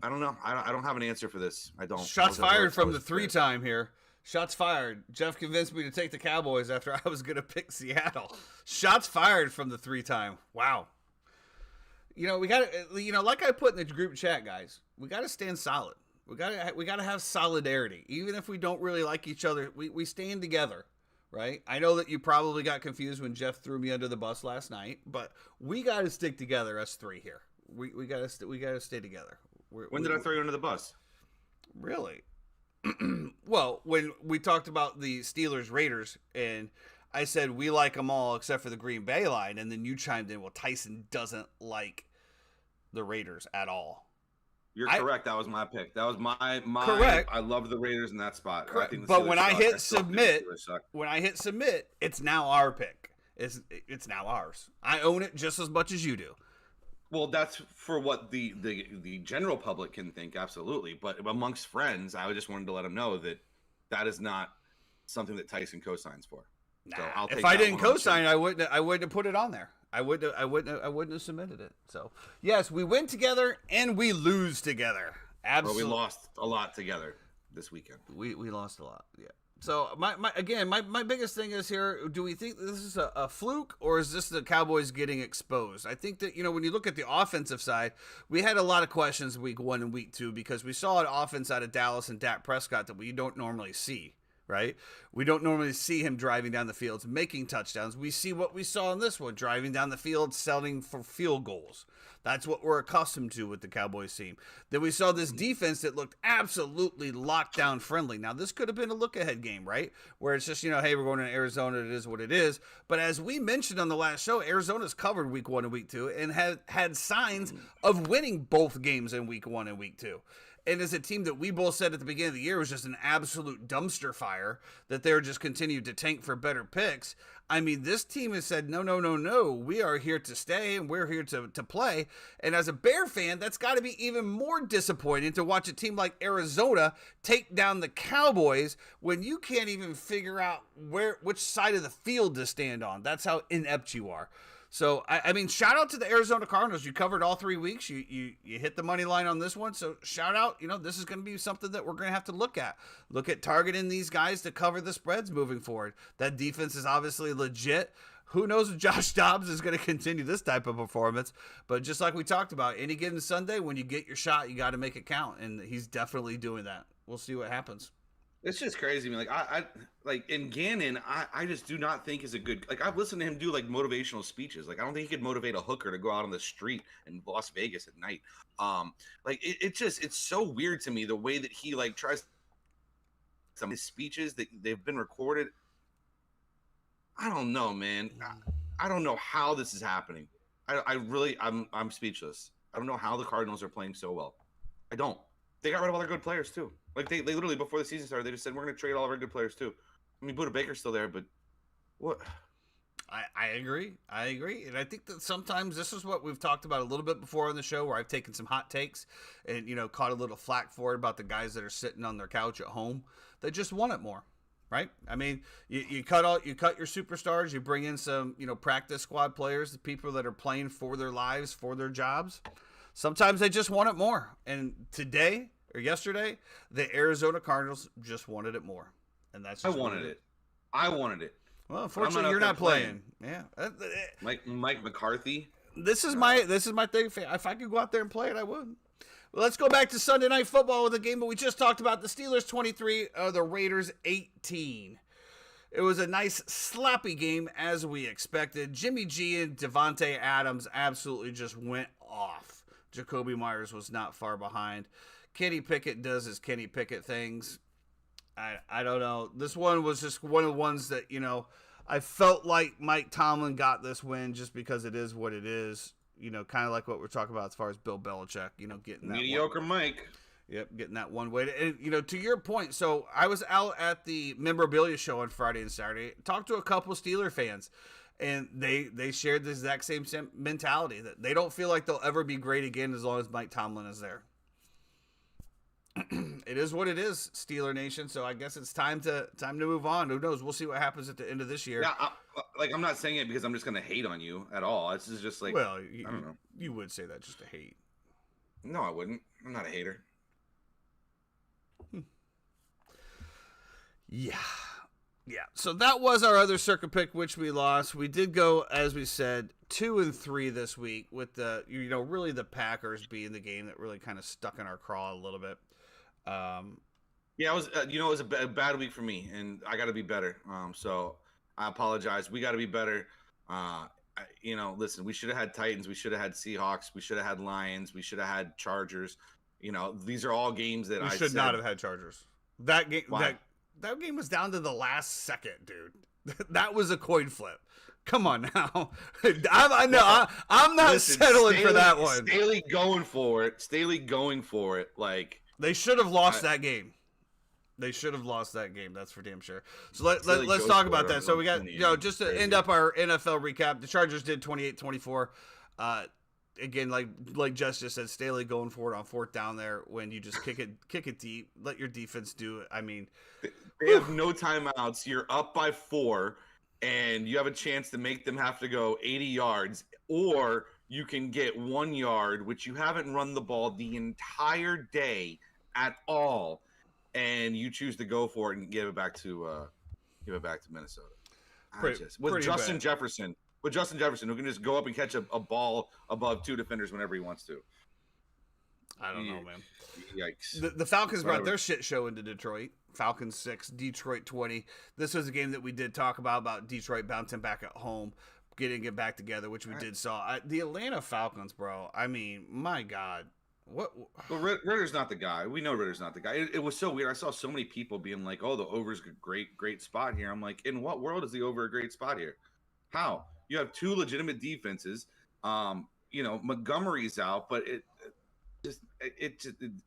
I don't know. I don't have an answer for this. I don't. Shots fired from the 3-time here. Shots fired. Jeff convinced me to take the Cowboys after I was going to pick Seattle. Shots fired from the 3-time. Wow. We got to, like I put in the group chat, guys, we got to stand solid. We gotta have solidarity. Even if we don't really like each other, we stand together, right? I know that you probably got confused when Jeff threw me under the bus last night, but we gotta stick together, us 3 here. We gotta stay together. When did I throw you under the bus? Really? Well, when we talked about the Steelers Raiders, and I said we like them all except for the Green Bay line, and then you chimed in, well, Tyson doesn't like the Raiders at all. You're correct. That was my pick. That was my correct. I love the Raiders in that spot. Correct. But when I hit submit, it's now our pick. It's now ours. I own it just as much as you do. Well, that's for what the general public can think, absolutely. But amongst friends, I just wanted to let them know that is not something that Tyson co-signs for. Nah, so if I didn't co-sign, I wouldn't have put it on there. I wouldn't have submitted it. So yes, we win together and we lose together. Absolutely. Well, we lost a lot together this weekend. We lost a lot. Yeah. So my biggest thing is here, do we think this is a fluke, or is this the Cowboys getting exposed? I think that, when you look at the offensive side, we had a lot of questions week 1 and week 2 because we saw an offense out of Dallas and Dak Prescott that we don't normally see. Right? We don't normally see him driving down the field, making touchdowns. We see what we saw in this one, driving down the field, selling for field goals. That's what we're accustomed to with the Cowboys team. Then we saw this defense that looked absolutely lockdown friendly. Now, this could have been a look-ahead game, right? Where it's just, hey, we're going to Arizona. It is what it is. But as we mentioned on the last show, Arizona's covered week 1 and week 2 and had signs of winning both games in week 1 and week 2. and as a team that we both said at the beginning of the year was just an absolute dumpster fire, that they're just continued to tank for better picks. I mean, this team has said, no, no, no, no, we are here to stay and we're here to play. And as a Bear fan, that's got to be even more disappointing to watch a team like Arizona take down the Cowboys when you can't even figure out which side of the field to stand on. That's how inept you are. So, I mean, shout out to the Arizona Cardinals. You covered all 3 weeks. You hit the money line on this one. So, shout out. You know, this is going to be something that we're going to have to look at. Look at targeting these guys to cover the spreads moving forward. That defense is obviously legit. Who knows if Josh Dobbs is going to continue this type of performance. But just like we talked about, any given Sunday, when you get your shot, you got to make it count. And he's definitely doing that. We'll see what happens. It's just crazy. I mean, like I like in Gannon, I just do not think is a good. Like I've listened to him do like motivational speeches. Like I don't think he could motivate a hooker to go out on the street in Las Vegas at night. Like it's so weird to me the way that he like tries some of his speeches that they've been recorded. I don't know, man. I don't know how this is happening. I'm speechless. I don't know how the Cardinals are playing so well. I don't. They got rid of all their good players too. Like they literally before the season started, they just said we're going to trade all of our good players too. I mean, Buda Baker's still there, but what? I agree. And I think that sometimes this is what we've talked about a little bit before on the show, where I've taken some hot takes and, you know, caught a little flack for it about the guys that are sitting on their couch at home. They just want it more, right? I mean, you cut your superstars, you bring in some, you know, practice squad players, the people that are playing for their lives, for their jobs. Sometimes they just want it more. And today or yesterday, the Arizona Cardinals just wanted it more. And that's just I wanted it. Well, unfortunately, you're not playing. Yeah. Mike McCarthy. This is my thing. If I could go out there and play it, I would. Well, let's go back to Sunday Night Football with a game that we just talked about. The Steelers 23, the Raiders 18. It was a nice, sloppy game, as we expected. Jimmy G and Devontae Adams absolutely just went off. Jacoby Myers was not far behind. Kenny Pickett does his Kenny Pickett things. I don't know. This one was just one of the ones that, you know, I felt like Mike Tomlin got this win just because it is what it is. You know, kind of like what we're talking about as far as Bill Belichick, you know, getting that mediocre Mike. Yep, getting that one way. And, you know, to your point, so I was out at the memorabilia show on Friday and Saturday, talked to a couple Steeler fans, and they shared the exact same mentality that they don't feel like they'll ever be great again as long as Mike Tomlin is there. It is what it is, Steeler Nation. So I guess it's time to move on. Who knows? We'll see what happens at the end of this year. Yeah, I'm not saying it because I'm just going to hate on you at all. This is just like, well, I don't know. You would say that just to hate. No, I wouldn't. I'm not a hater. Yeah. So that was our other circuit pick, which we lost. We did go, as we said, 2-3 this week with the, you know, really the Packers being the game that really kind of stuck in our craw a little bit. Yeah, it was. It was a bad week for me, and I got to be better. So I apologize. We got to be better. Listen, we should have had Titans. We should have had Seahawks. We should have had Lions. We should have had Chargers. You know, these are all games that we should not have had Chargers. That game. That game was down to the last second, dude. That was a coin flip. Come on now. I'm not settling for that one. Staley going for it. Like they should have lost that game. They should have lost that game. That's for damn sure. So let's talk about that. So we got, just to end up our NFL recap, the Chargers did 28-24. Again, like Jess just said, Staley going for it on fourth down there when you just kick it deep, let your defense do it. I mean, they have no timeouts. You're up by 4, and you have a chance to make them have to go 80 yards, or you can get 1 yard, which you haven't run the ball the entire day at all, and you choose to go for it and give it back to Minnesota. With Justin Jefferson, who can just go up and catch a ball above 2 defenders whenever he wants to. I don't know, man. Yikes. The Falcons brought their shit show into Detroit. Falcons 6, Detroit 20. This was a game that we did talk about Detroit bouncing back at home, getting it back together, which we did saw. The Atlanta Falcons, bro. I mean, my God. What? Well, Ritter's not the guy. We know Ritter's not the guy. It was so weird. I saw so many people being like, "Oh, the over's a great spot here." I'm like, in what world is the over a great spot here? How? You have 2 legitimate defenses. Montgomery's out, but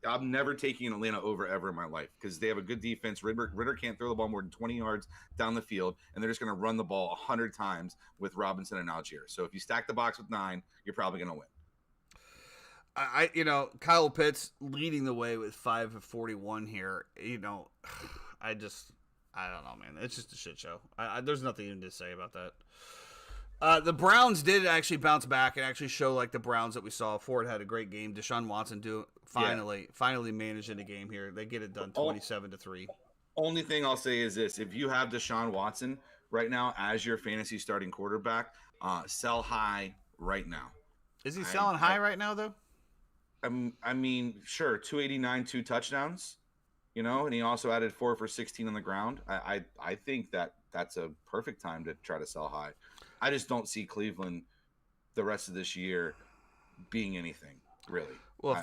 I'm never taking Atlanta over ever in my life because they have a good defense. Ritter can't throw the ball more than 20 yards down the field, and they're just going to run the ball 100 times with Robinson and Algier. So if you stack the box with 9, you're probably going to win. Kyle Pitts leading the way with 5 of 41 here. I don't know, man. It's just a shit show. There's nothing even to say about that. The Browns did actually bounce back and actually show like the Browns that we saw. Ford had a great game. Deshaun Watson finally managed in the game here. They get it done 27-3. Only thing I'll say is this: if you have Deshaun Watson right now as your fantasy starting quarterback, sell high right now. Is he selling high right now though? I mean, sure, 289, 2 touchdowns, and he also added 4 for 16 on the ground. I think that's a perfect time to try to sell high. I just don't see Cleveland the rest of this year being anything really. Well,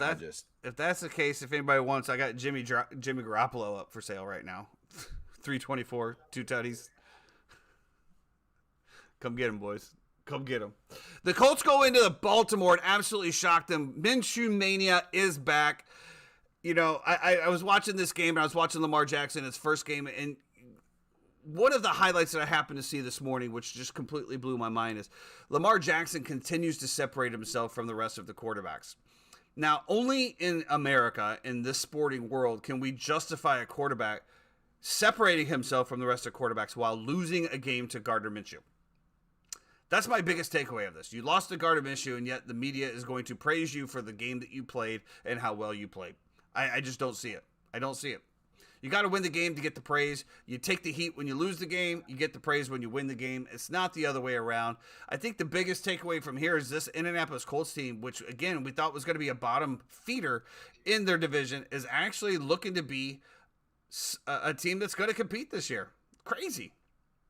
if that's the case, if anybody wants, I got Jimmy Garoppolo up for sale right now, 324, 2 tutties. Come get him, boys. Come get him. The Colts go into Baltimore and absolutely shocked them. Minshew mania is back. I was watching this game and I was watching Lamar Jackson his first game, and one of the highlights that I happened to see this morning, which just completely blew my mind, is Lamar Jackson continues to separate himself from the rest of the quarterbacks. Now, only in America, in this sporting world, can we justify a quarterback separating himself from the rest of quarterbacks while losing a game to Gardner Minshew. That's my biggest takeaway of this. You lost to Gardner Minshew, and yet the media is going to praise you for the game that you played and how well you played. I just don't see it. I don't see it. You got to win the game to get the praise. You take the heat when you lose the game. You get the praise when you win the game. It's not the other way around. I think the biggest takeaway from here is this Indianapolis Colts team, which, again, we thought was going to be a bottom feeder in their division, is actually looking to be a team that's going to compete this year. Crazy.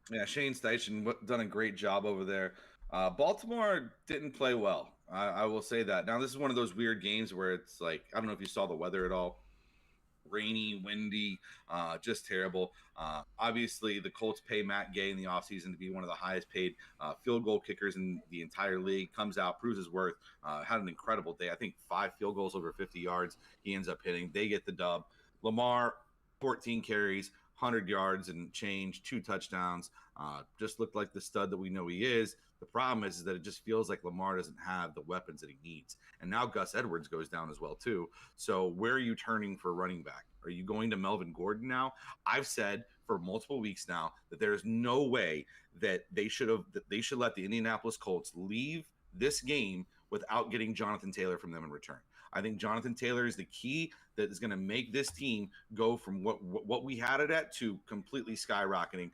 Yeah, Shane Steichen done a great job over there. Baltimore didn't play well. I will say that. Now, this is one of those weird games where it's like, I don't know if you saw the weather at all. Rainy, windy, just terrible. Obviously, the Colts pay Matt Gay in the offseason to be one of the highest paid field goal kickers in the entire league. Comes out, proves his worth, had an incredible day. I think 5 field goals over 50 yards he ends up hitting. They get the dub. Lamar, 14 carries, 100 yards and change, 2 touchdowns. Just looked like the stud that we know he is. The problem is that it just feels like Lamar doesn't have the weapons that he needs. And now Gus Edwards goes down as well, too. So where are you turning for running back? Are you going to Melvin Gordon now? I've said for multiple weeks now that there is no way that they should let the Indianapolis Colts leave this game without getting Jonathan Taylor from them in return. I think Jonathan Taylor is the key that is going to make this team go from what we had it at to completely skyrocketing.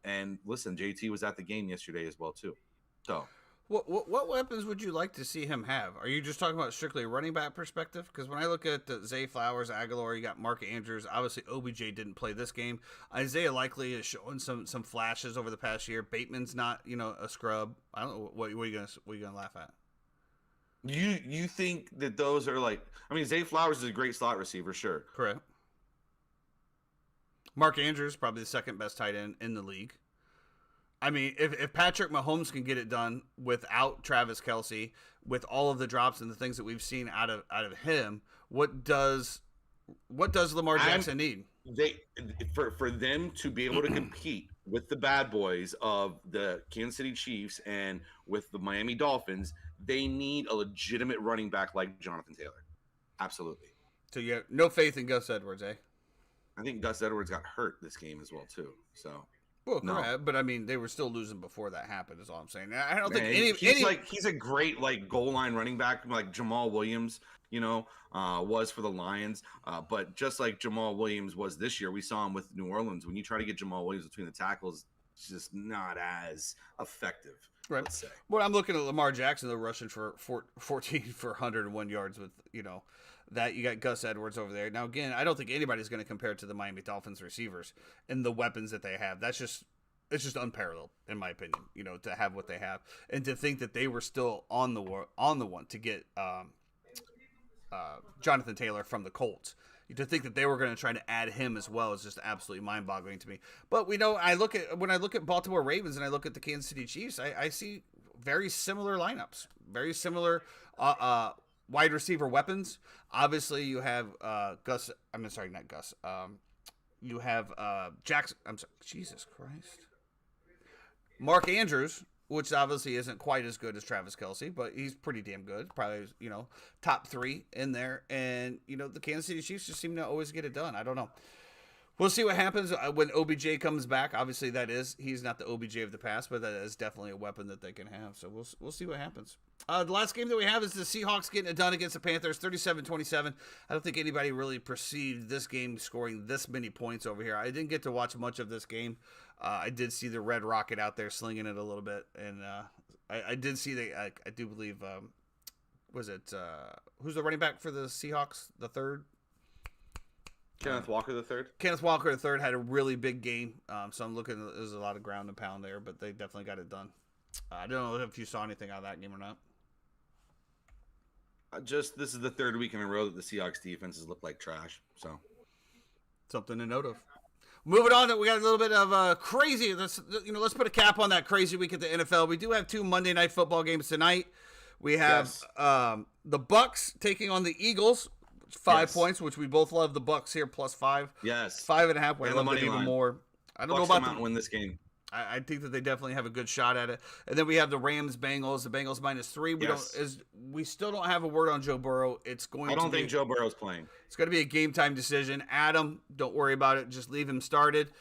And listen, JT was at the game yesterday as well too. So, what weapons would you like to see him have? Are you just talking about strictly a running back perspective? Because when I look at Zay Flowers, Aguilar, you got Mark Andrews. Obviously, OBJ didn't play this game. Isaiah Likely is showing some flashes over the past year. Bateman's not a scrub. I don't know what are you gonna laugh at. You think that those are like? I mean, Zay Flowers is a great slot receiver, sure. Correct. Mark Andrews, probably the second best tight end in the league. I mean, if Patrick Mahomes can get it done without Travis Kelce, with all of the drops and the things that we've seen out of him, what does Lamar Jackson need? For them to be able to compete with the bad boys of the Kansas City Chiefs and with the Miami Dolphins, they need a legitimate running back like Jonathan Taylor. Absolutely. So you have no faith in Gus Edwards, eh? I think Gus Edwards got hurt this game as well too. So, well, correct, but I mean, they were still losing before that happened. Is all I'm saying. I don't think he's a great goal line running back like Jamal Williams, was for the Lions. But just like Jamal Williams was this year, we saw him with New Orleans. When you try to get Jamal Williams between the tackles, it's just not as effective. Right. Let's say. Well, I'm looking at Lamar Jackson, though, rushing for 14 for 101 yards with that. You got Gus Edwards over there. Now, again, I don't think anybody's going to compare it to the Miami Dolphins receivers and the weapons that they have. It's just unparalleled, in my opinion, to have what they have. And to think that they were still on the one to get Jonathan Taylor from the Colts. To think that they were going to try to add him as well is just absolutely mind-boggling to me. But when I look at Baltimore Ravens and I look at the Kansas City Chiefs, I see very similar lineups, very similar wide receiver weapons. Obviously, you have Gus. I'm sorry, not Gus. You have Jackson. I'm sorry. Jesus Christ. Mark Andrews, which obviously isn't quite as good as Travis Kelce, but he's pretty damn good. Probably, top 3 in there. And, the Kansas City Chiefs just seem to always get it done. I don't know. We'll see what happens when OBJ comes back. Obviously, he's not the OBJ of the past, but that is definitely a weapon that they can have. So we'll see what happens. The last game that we have is the Seahawks getting it done against the Panthers, 37-27. I don't think anybody really perceived this game scoring this many points over here. I didn't get to watch much of this game. I did see the Red Rocket out there slinging it a little bit, and I did see I do believe was it who's the running back for the Seahawks? The third. Kenneth Walker the third. Kenneth Walker the third had a really big game, so I'm looking. There's a lot of ground and pound there, but they definitely got it done. I don't know if you saw anything out of that game or not. This is the third week in a row that the Seahawks defenses look like trash. So something to note of. Moving on, we got a little bit of crazy. Let's put a cap on that crazy week at the NFL. We do have 2 Monday Night Football games tonight. We have the Bucks taking on the Eagles. 5 points, which we both love. The Bucks here +5. Yes, 5.5. We love it even more. I don't know about them win this game. I think that they definitely have a good shot at it. And then we have the Rams Bengals. The Bengals -3. We still don't have a word on Joe Burrow. I don't think Joe Burrow's playing. It's going to be a game time decision. Adam, don't worry about it. Just leave him started.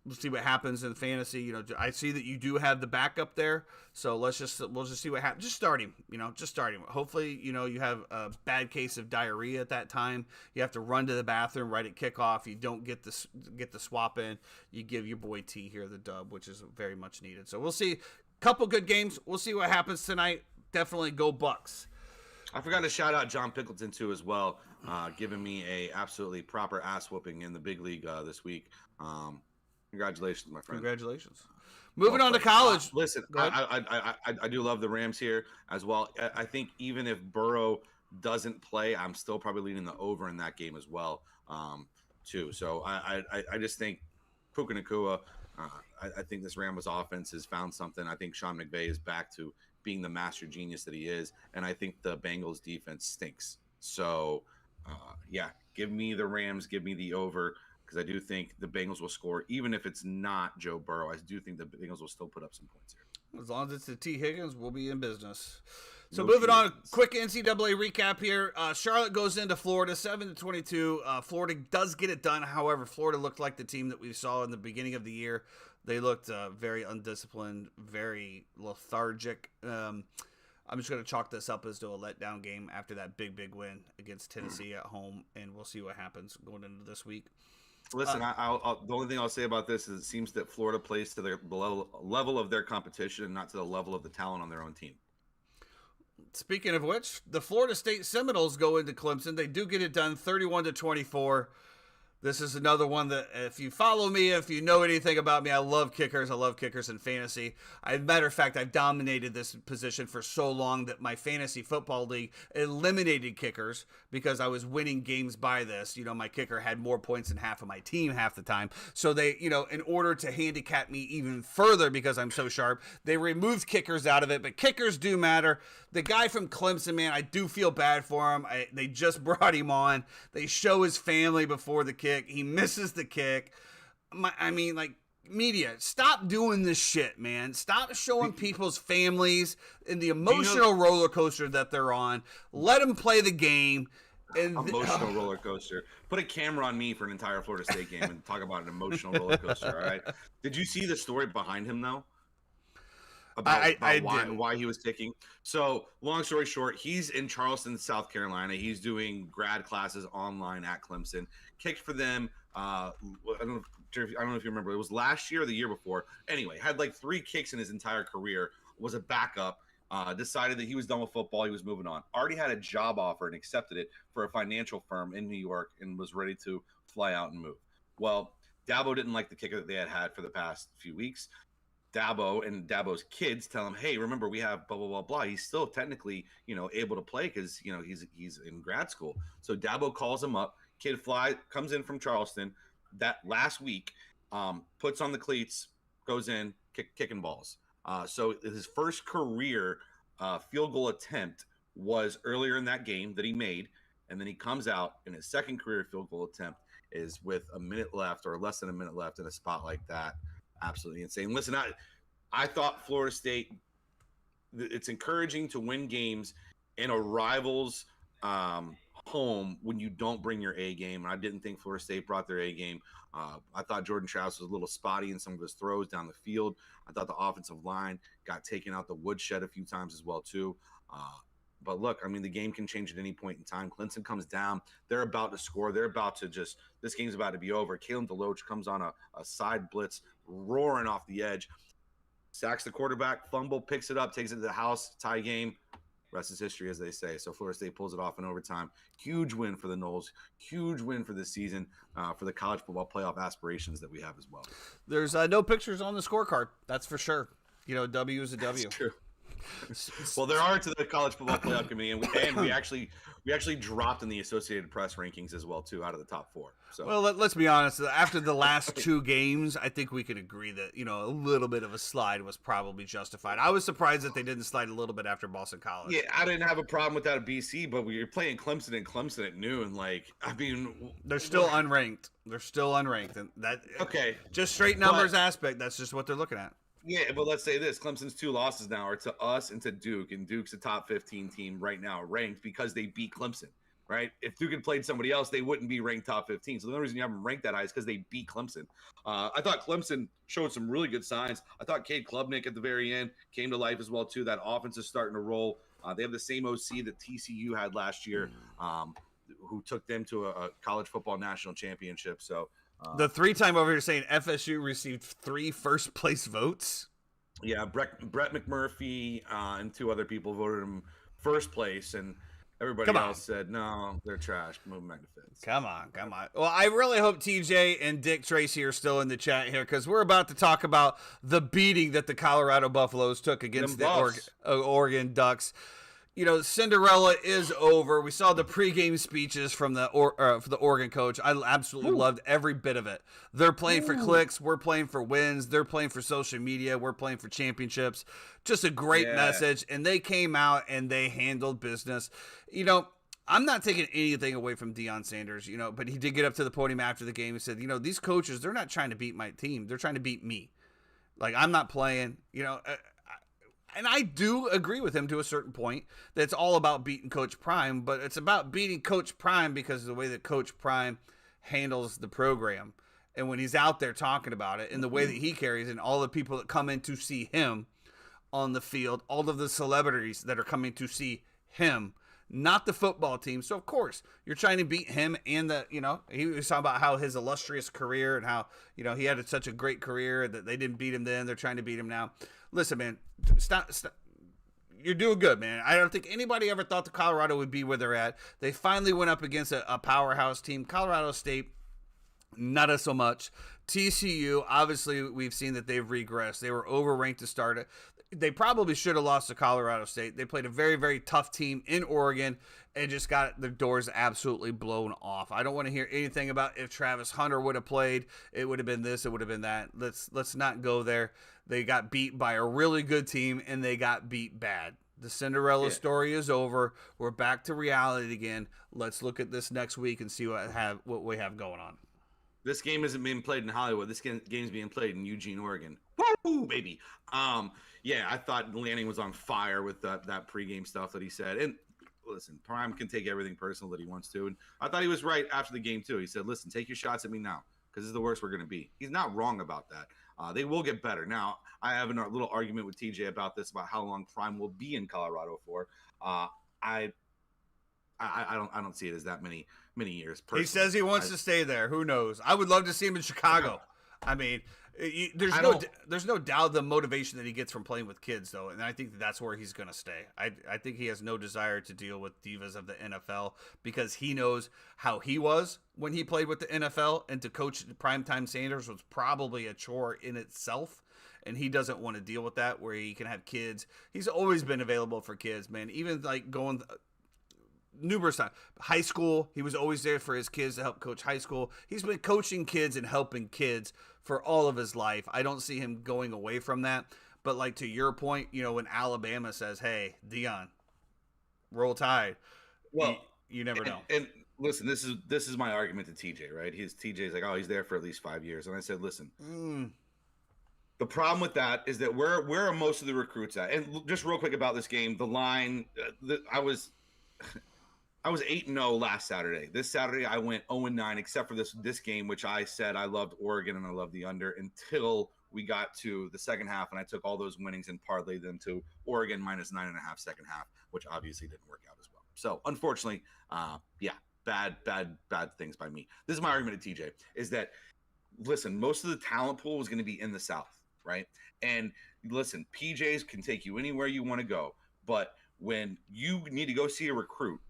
We'll see what happens in fantasy. I see that you do have the backup there, so we'll just see what happens. Just start him. Just start him. Hopefully, you have a bad case of diarrhea at that time. You have to run to the bathroom right at kickoff. You don't get the swap in. You give your boy T here the dub, which is very much needed. So we'll see. Couple good games. We'll see what happens tonight. Definitely go Bucks. I forgot to shout out John Pickleton too as well, giving me a absolutely proper ass whooping in the big league this week. Congratulations, my friend. Congratulations. Moving on to college. Listen, I do love the Rams here as well. I think even if Burrow doesn't play, I'm still probably leaning the over in that game as well, too. So I just think Puka Nacua, I think this Rams offense has found something. I think Sean McVay is back to being the master genius that he is, and I think the Bengals defense stinks. So, give me the Rams, give me the over. Because I do think the Bengals will score, even if it's not Joe Burrow. I do think the Bengals will still put up some points here. As long as it's the T. Higgins, we'll be in business. So moving on, quick NCAA recap here. Charlotte goes into Florida, 7-22. Florida does get it done. However, Florida looked like the team that we saw in the beginning of the year. They looked very undisciplined, very lethargic. I'm just going to chalk this up as to a letdown game after that big win against Tennessee at home, and we'll see what happens going into this week. Listen, the only thing I'll say about this is it seems that Florida plays to the level of their competition and not to the level of the talent on their own team. Speaking of which, the Florida State Seminoles go into Clemson. They do get it done 31-24. This is another one that if you follow me, if you know anything about me, I love kickers. I love kickers in fantasy. Matter of fact, I've dominated this position for so long that my fantasy football league eliminated kickers because I was winning games by this. My kicker had more points than half of my team half the time. So they, in order to handicap me even further because I'm so sharp, they removed kickers out of it. But kickers do matter. The guy from Clemson, man, I do feel bad for him. They just brought him on. They show his family before the kick. He misses the kick. Media, stop doing this shit, man. Stop showing people's families and the emotional roller coaster that they're on. Let them play the game. Emotional roller coaster. Put a camera on me for an entire Florida State game and talk about an emotional roller coaster, all right? Did you see the story behind him, though? About why he was taking. So, long story short, he's in Charleston, South Carolina. He's doing grad classes online at Clemson. Kicked for them. I don't know if you remember. It was last year or the year before. Anyway, had like 3 kicks in his entire career. Was a backup. Decided that he was done with football. He was moving on. Already had a job offer and accepted it for a financial firm in New York and was ready to fly out and move. Well, Dabo didn't like the kicker that they had for the past few weeks. Dabo and Dabo's kids tell him, hey, remember, we have blah, blah, blah, blah. He's still technically, able to play because, he's in grad school. So Dabo calls him up. Kid comes in from Charleston that last week, puts on the cleats, goes in, kicking balls. So his first career field goal attempt was earlier in that game that he made, and then he comes out in his second career field goal attempt is with a minute left or less than a minute left in a spot like that. Absolutely insane. Listen, I thought Florida State, it's encouraging to win games in a rival's home when you don't bring your A game. And I didn't think Florida State brought their A game. I thought Jordan Travis was a little spotty in some of his throws down the field. I thought the offensive line got taken out the woodshed a few times as well, too. But look, I mean, the game can change at any point in time. Clemson comes down. They're about to score. They're about to just – this game's about to be over. Kalen DeLoach comes on a side blitz, roaring off the edge, sacks the quarterback, fumble, picks it up, takes it to the house, tie game. Rest is history, as they say. So Florida State pulls it off in overtime. Huge win for the Noles. Huge win for this season, for the college football playoff aspirations that we have as well. There's no pictures on the scorecard. That's for sure. You know, W is a W. That's true. Well, there are to the college football playoff committee, and we actually dropped in the Associated Press rankings as well too, out of the top 4. So, well, let's be honest. After the last 2 games, I think we could agree that a little bit of a slide was probably justified. I was surprised that they didn't slide a little bit after Boston College. Yeah, I didn't have a problem with that at BC, but we were playing Clemson at noon. Like, I mean, they're still unranked. And that okay, just straight numbers aspect. That's just what they're looking at. Yeah, but let's say this. Clemson's 2 losses now are to us and to Duke, and Duke's a top 15 team right now ranked because they beat Clemson, right? If Duke had played somebody else, they wouldn't be ranked top 15. So the only reason you haven't ranked that high is because they beat Clemson. I thought Clemson showed some really good signs. I thought Cade Klubnik at the very end came to life as well, too. That offense is starting to roll. They have the same OC that TCU had last year, who took them to a college football national championship. So the 3-time over here saying FSU received 3 first-place votes. Yeah, Brett McMurphy and 2 other people voted him first place, and everybody else said, no, they're trash. Move them back to fifth. Come on. Well, I really hope TJ and Dick Tracy are still in the chat here because we're about to talk about the beating that the Colorado Buffaloes took against the Oregon Ducks. Cinderella is over. We saw the pregame speeches from the Oregon coach. I absolutely loved every bit of it. They're playing for clicks. We're playing for wins. They're playing for social media. We're playing for championships. Just a great message. And they came out and they handled business. I'm not taking anything away from Deion Sanders, but he did get up to the podium after the game and said, these coaches, they're not trying to beat my team. They're trying to beat me. Like, I'm not playing, And I do agree with him to a certain point that it's all about beating Coach Prime, but it's about beating Coach Prime because of the way that Coach Prime handles the program. And when he's out there talking about it and the way that he carries and all the people that come in to see him on the field, all of the celebrities that are coming to see him, not the football team. So, of course, you're trying to beat him and he was talking about how his illustrious career and how, he had such a great career that they didn't beat him then. They're trying to beat him now. Listen, man, stop. You're doing good, man. I don't think anybody ever thought the Colorado would be where they're at. They finally went up against a powerhouse team. Colorado State, not so much. TCU, obviously, we've seen that they've regressed. They were overranked to start it. They probably should have lost to Colorado State. They played a very, very tough team in Oregon and just got their doors absolutely blown off. I don't want to hear anything about if Travis Hunter would have played. It would have been this. It would have been that. Let's not go there. They got beat by a really good team, and they got beat bad. The Cinderella story is over. We're back to reality again. Let's look at this next week and see what we have going on. This game isn't being played in Hollywood. This game's being played in Eugene, Oregon. Woo, baby. I thought Lanning was on fire with that pregame stuff that he said. And listen, Prime can take everything personal that he wants to. And I thought he was right after the game, too. He said, listen, take your shots at me now because this is the worst we're going to be. He's not wrong about that. They will get better. Now, I have a little argument with TJ about this, about how long Prime will be in Colorado for. I don't see it as that many years. Personally. He says he wants to stay there. Who knows? I would love to see him in Chicago. I mean, there's no doubt the motivation that he gets from playing with kids, though, and I think that's where he's going to stay. I think he has no desire to deal with divas of the NFL because he knows how he was when he played with the NFL, and to coach Primetime Sanders was probably a chore in itself, and he doesn't want to deal with that where he can have kids. He's always been available for kids, man, even like going – numerous times. High school, he was always there for his kids to help coach high school. He's been coaching kids and helping kids for all of his life. I don't see him going away from that. But like to your point, when Alabama says, hey, Deion, Roll Tide. Well, You never know. And listen, this is my argument to TJ, right? TJ's like, oh, he's there for at least 5 years, and I said, listen, the problem with that is that where are most of the recruits at? And just real quick about this game, the line, I was 8-0 last Saturday. This Saturday I went 0-9, except for this game, which I said I loved Oregon and I loved the under until we got to the second half, and I took all those winnings and parlayed them to Oregon -9.5 second half, which obviously didn't work out as well. So unfortunately, bad things by me. This is my argument to TJ, is that, listen, most of the talent pool was going to be in the South, right? And listen, PJs can take you anywhere you want to go, but when you need to go see a recruit,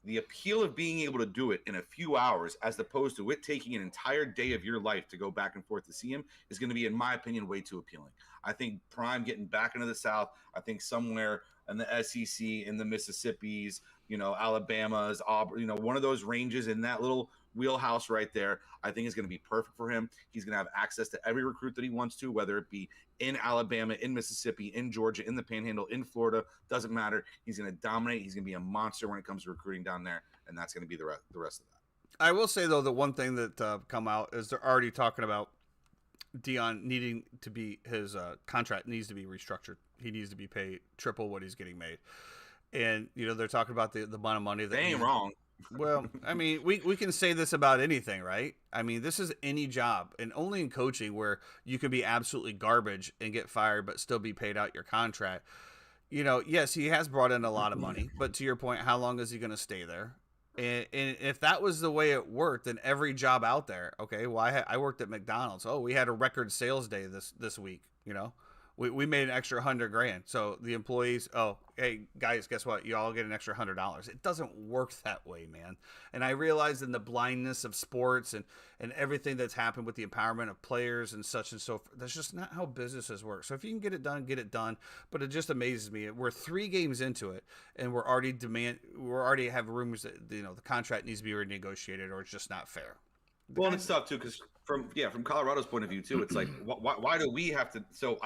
the appeal of being able to do it in a few hours as opposed to it taking an entire day of your life to go back and forth to see him is going to be, in my opinion, way too appealing. I think Prime getting back into the South, I think somewhere in the SEC, in the Mississippis, Alabama's, Auburn, one of those ranges in that little wheelhouse right there, I think is going to be perfect for him. He's going to have access to every recruit that he wants to, whether it be in Alabama, in Mississippi, in Georgia, in the Panhandle, in Florida, doesn't matter. He's going to dominate. He's going to be a monster when it comes to recruiting down there, and that's going to be the rest of that. I will say, though, the one thing that come out is they're already talking about Deion needing to be, his contract needs to be restructured. He needs to be paid triple what he's getting made. And, they're talking about the amount of money that they ain't wrong. Well, I mean, we can say this about anything, right? I mean, this is any job, and only in coaching where you can be absolutely garbage and get fired but still be paid out your contract. Yes, he has brought in a lot of money, but to your point, how long is he going to stay there? And if that was the way it worked, then every job out there, okay, well, I worked at McDonald's. Oh, we had a record sales day this week, We made an extra $100,000. So the employees, oh, hey guys, guess what? You all get an extra $100. It doesn't work that way, man. And I realize in the blindness of sports and everything that's happened with the empowerment of players and such and so forth, that's just not how businesses work. So if you can get it done, get it done. But it just amazes me. We're 3 games into it, and we're already have rumors that the contract needs to be renegotiated, or it's just not fair. Well, and it's tough too, because from Colorado's point of view too, it's like why do we have to? So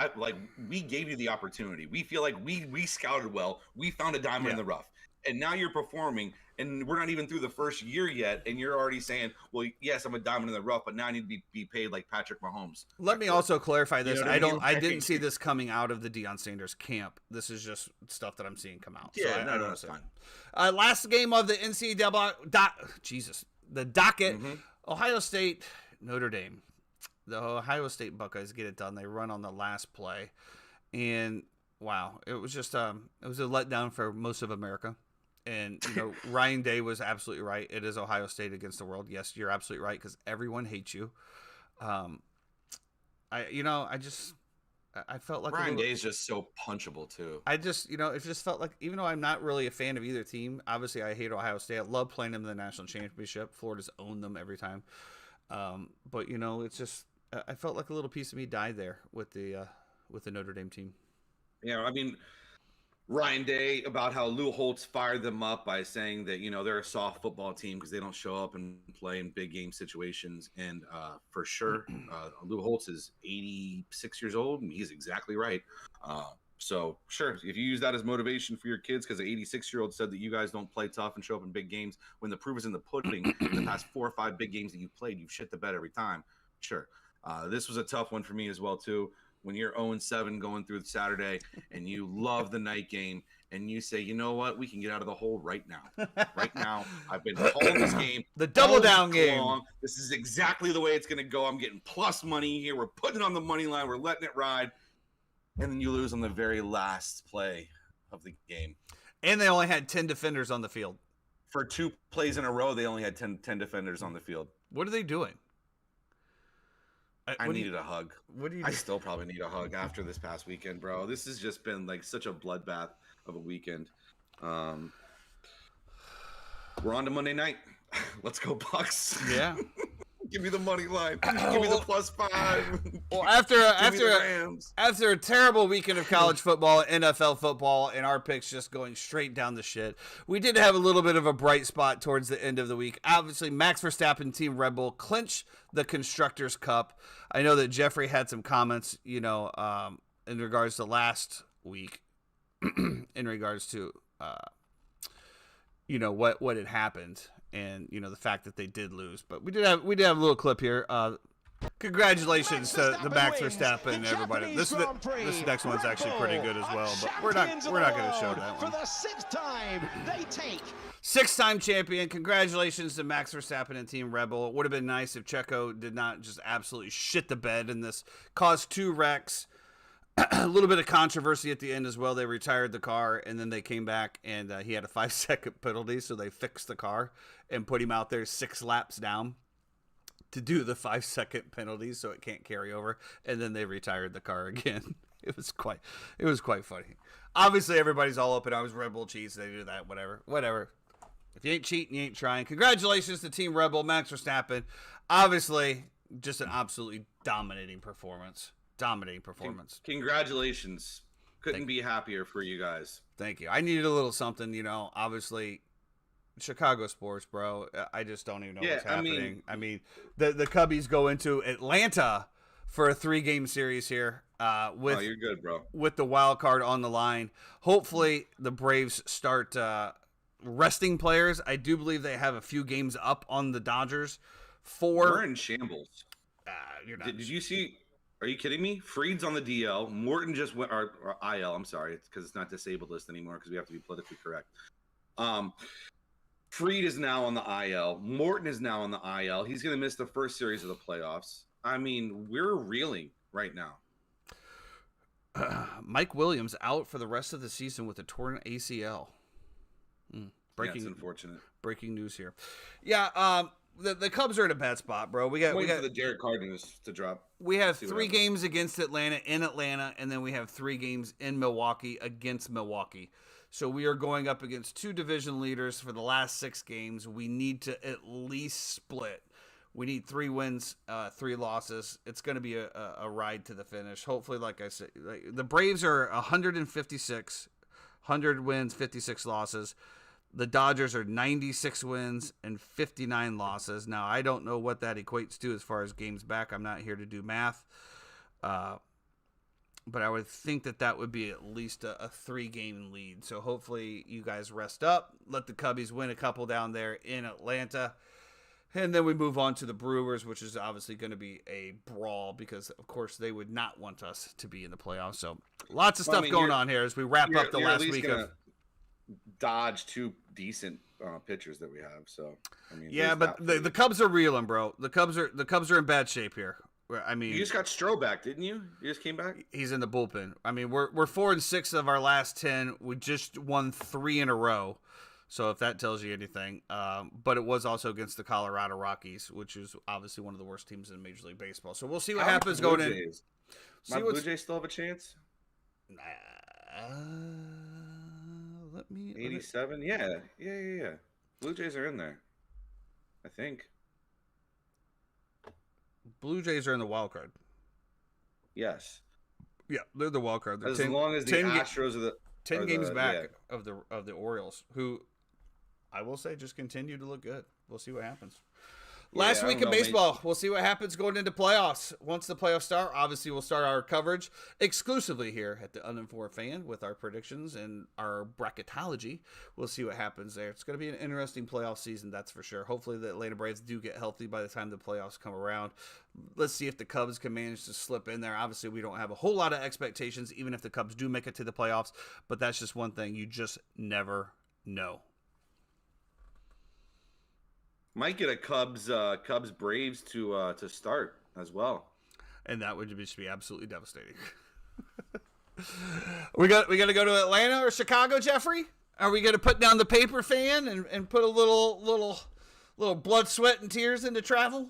we gave you the opportunity. We feel like we scouted well. We found a diamond in the rough, and now you're performing, and we're not even through the first year yet, and you're already saying, well, yes, I'm a diamond in the rough, but now I need to be paid like Patrick Mahomes. Let me also clarify this. I didn't see this coming out of the Deion Sanders camp. This is just stuff that I'm seeing come out. Yeah, so no, it's fine. Last game of the NCAA the docket. Mm-hmm. Ohio State, Notre Dame. The Ohio State Buckeyes get it done. They run on the last play. And, wow, it was just it was a letdown for most of America. And, Ryan Day was absolutely right. It is Ohio State against the world. Yes, you're absolutely right, because everyone hates you. I felt like Ryan Day is just so punchable too. I just, it just felt like, even though I'm not really a fan of either team, obviously I hate Ohio State. I love playing them in the national championship. Florida's owned them every time. But it's just, I felt like a little piece of me died there with the Notre Dame team. Yeah, I mean, Ryan Day, about how Lou Holtz fired them up by saying that, they're a soft football team because they don't show up and play in big game situations. And for sure, Lou Holtz is 86 years old, and he's exactly right. So, sure, if you use that as motivation for your kids because the 86-year-old said that you guys don't play tough and show up in big games, when the proof is in the pudding, in the past 4 or 5 big games that you've played, you've shit the bed every time. Sure. This was a tough one for me as well, too. When you're 0-7 going through Saturday and you love the night game and you say, you know what, we can get out of the hole right now. Right now, I've been calling this game. The double down game. This is exactly the way it's going to go. I'm getting plus money here. We're putting it on the money line. We're letting it ride. And then you lose on the very last play of the game. And they only had 10 defenders on the field. For 2 plays in a row, they only had 10 defenders on the field. What are they doing? I needed a hug. What do you? I still probably need a hug after this past weekend, bro. This has just been like such a bloodbath of a weekend. We're on to Monday night. Let's go Bucks. Yeah. Give me the money line. Give me the +5. Well, after a terrible weekend of college football, NFL football, and our picks just going straight down the shit, we did have a little bit of a bright spot towards the end of the week. Obviously, Max Verstappen, Team Red Bull, clinched the Constructors Cup. I know that Jeffrey had some comments, in regards to last week, in regards to what had happened, and the fact that they did lose. But we did have a little clip here. Congratulations to the Max Verstappen and everybody. This next one's actually pretty good as well, but we're not going to show that one. For the 6th time, they take 6-time champion. Congratulations to Max Verstappen and Team Red Bull. It would have been nice if Checo did not just absolutely shit the bed in this. Caused 2 wrecks. A little bit of controversy at the end as well. They retired the car, and then they came back, and he had a 5-second penalty, so they fixed the car and put him out there 6 laps down to do the 5-second penalty so it can't carry over, and then they retired the car again. It was quite funny. Obviously, everybody's all up in arms. Red Bull cheats. They do that. Whatever. If you ain't cheating, you ain't trying. Congratulations to Team Red Bull, Max Verstappen. Obviously, just an absolutely dominating performance. Congratulations. Couldn't be happier for you guys. Thank you. I needed a little something, obviously Chicago sports, bro. I just don't even know what's happening. I mean, the Cubbies go into Atlanta for a 3-game series here with you're good, bro. With the wild card on the line. Hopefully the Braves start resting players. I do believe they have a few games up on the Dodgers. We're in shambles. You're not. Did you see? Are you kidding me? Freed's on the DL. Morton just went, or IL. I'm sorry, it's because it's not disabled list anymore because we have to be politically correct. Freed is now on the IL. Morton is now on the IL. He's going to miss the first series of the playoffs. I mean, we're reeling right now. Mike Williams out for the rest of the season with a torn ACL. It's unfortunate. Breaking news here. Yeah, the Cubs are in a bad spot, bro. We got for the Derek Carr news to drop. We have 3 games against Atlanta in Atlanta, and then we have 3 games in Milwaukee against Milwaukee. So we are going up against 2 division leaders for the last 6 games. We need to at least split. We need 3 wins, 3 losses. It's going to be a ride to the finish. Hopefully, like I said, the Braves are 156, 100 wins, 56 losses. The Dodgers are 96 wins and 59 losses. Now, I don't know what that equates to as far as games back. I'm not here to do math. But I would think that would be at least a 3-game lead. So hopefully you guys rest up. Let the Cubbies win a couple down there in Atlanta. And then we move on to the Brewers, which is obviously going to be a brawl because, of course, they would not want us to be in the playoffs. So lots of stuff going on here as we wrap up the last week of dodge 2 decent pitchers that we have. So I mean, yeah, but the Cubs are reeling, bro. The Cubs are in bad shape here. I mean, you just got Stroh back, didn't you? You just came back. He's in the bullpen. I mean, we're 4-6 of our last 10. We just won 3 in a row. So if that tells you anything, but it was also against the Colorado Rockies, which is obviously one of the worst teams in Major League Baseball. So we'll see what happens going in. My Blue Jays still have a chance. Let me 87. Yeah. Blue Jays are in there, I think. Blue Jays are in the wild card. Yes. Yeah, they're the wild card. They're as long as the Astros are the 10 games back of the Orioles, who I will say just continue to look good. We'll see what happens. Last week in baseball, we'll see what happens going into playoffs. Once the playoffs start, obviously we'll start our coverage exclusively here at the Uninformed Fan with our predictions and our bracketology. We'll see what happens there. It's going to be an interesting playoff season, that's for sure. Hopefully the Atlanta Braves do get healthy by the time the playoffs come around. Let's see if the Cubs can manage to slip in there. Obviously, we don't have a whole lot of expectations, even if the Cubs do make it to the playoffs, but that's just one thing. You just never know. Might get a Cubs Braves to start as well, and that would just be absolutely devastating. we got to go to Atlanta or Chicago, Jeffrey. Are we going to put down the paper fan and put a little blood, sweat, and tears into travel?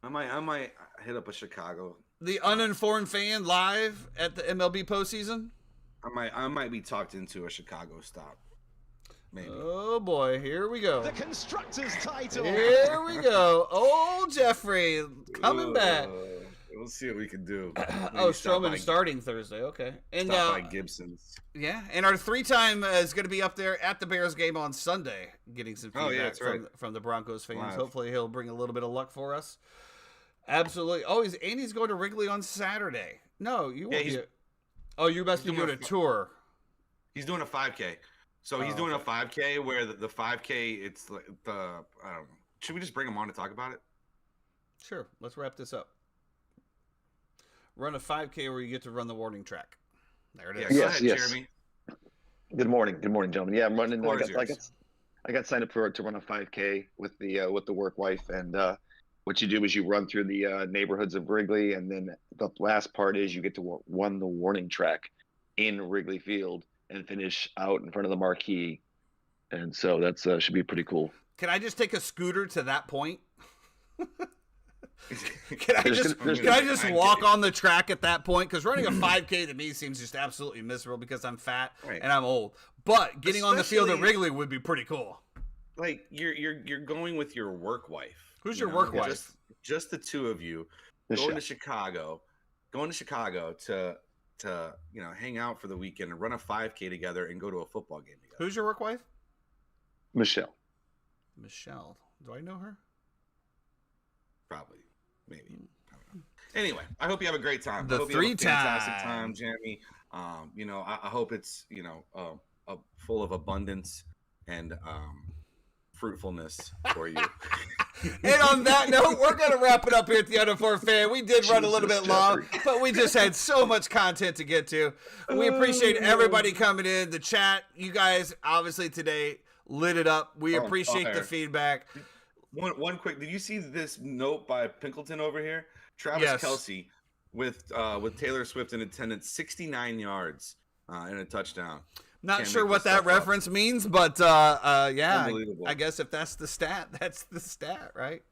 I might hit up a Chicago. The Uninformed Fan live at the MLB postseason. I might be talked into a Chicago stop. Maybe. Oh boy, here we go. The Constructor's title. Here we go. Old Jeffrey coming back. We'll see what we can do. Stroman is starting Thursday. Okay. And stop by Gibson's. Yeah, and our 3-time is going to be up there at the Bears game on Sunday, getting some feedback from the Broncos fans. Live. Hopefully, he'll bring a little bit of luck for us. Absolutely. Oh, he's going to Wrigley on Saturday. No, you won't be. Oh, you must be doing a tour. He's doing a 5K. So he's Oh, doing okay. a 5K where the 5K, it's like I don't know. Should we just bring him on to talk about it? Sure. Let's wrap this up. Run a 5K where you get to run the warning track. There it Yeah, is. go Yes, ahead, yes. Jeremy. Good morning, gentlemen. Yeah, I'm running. Floor is yours. I got signed up to run a 5K with the work wife, and what you do is you run through the neighborhoods of Wrigley, and then the last part is you get to run the warning track in Wrigley Field and finish out in front of the marquee, and so that's should be pretty cool. Can I just take a scooter to that point? Can I There's just gonna- can I just walk get it. on the track at that point? Because running a 5K to me seems just absolutely miserable because I'm fat Right. and I'm old. But getting on the field at Especially- Wrigley would be pretty cool. Like you're going with your work wife. Who's you your know? work wife? Just the two of you Michelle. going to Chicago to hang out for the weekend and run a 5K together and go to a football game together. Who's your work wife? Michelle. Michelle. Do I know her? Probably, maybe. I don't know. Anyway, I hope you have a great time. The I hope you have a fantastic three-time. time, Jeremy. I hope it's full of abundance and fruitfulness for you. And on that note, we're going to wrap it up here at the Under 4 Fan. We did run a little Jesus, bit long, Jeffrey. but we just had so much content to get to. We appreciate everybody coming in. The chat, you guys obviously today lit it up. We appreciate the okay. feedback. One quick. Did you see this note by Pinkleton over here? Travis Yes. Kelsey with Taylor Swift in attendance, 69 yards and a touchdown. Not Can't sure make what this that stuff up. reference means, but yeah, Unbelievable. I guess if that's the stat, that's the stat, right?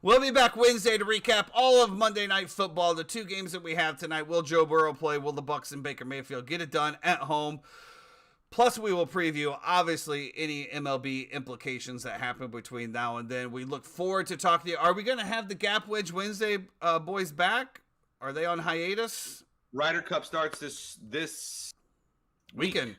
We'll be back Wednesday to recap all of Monday Night Football, the two games that we have tonight. Will Joe Burrow play? Will the Bucs and Baker Mayfield get it done at home? Plus, we will preview, obviously, any MLB implications that happen between now and then. We look forward to talking to you. Are we going to have the Gap Wedge Wednesday boys back? Are they on hiatus? Ryder Cup starts this Weekend.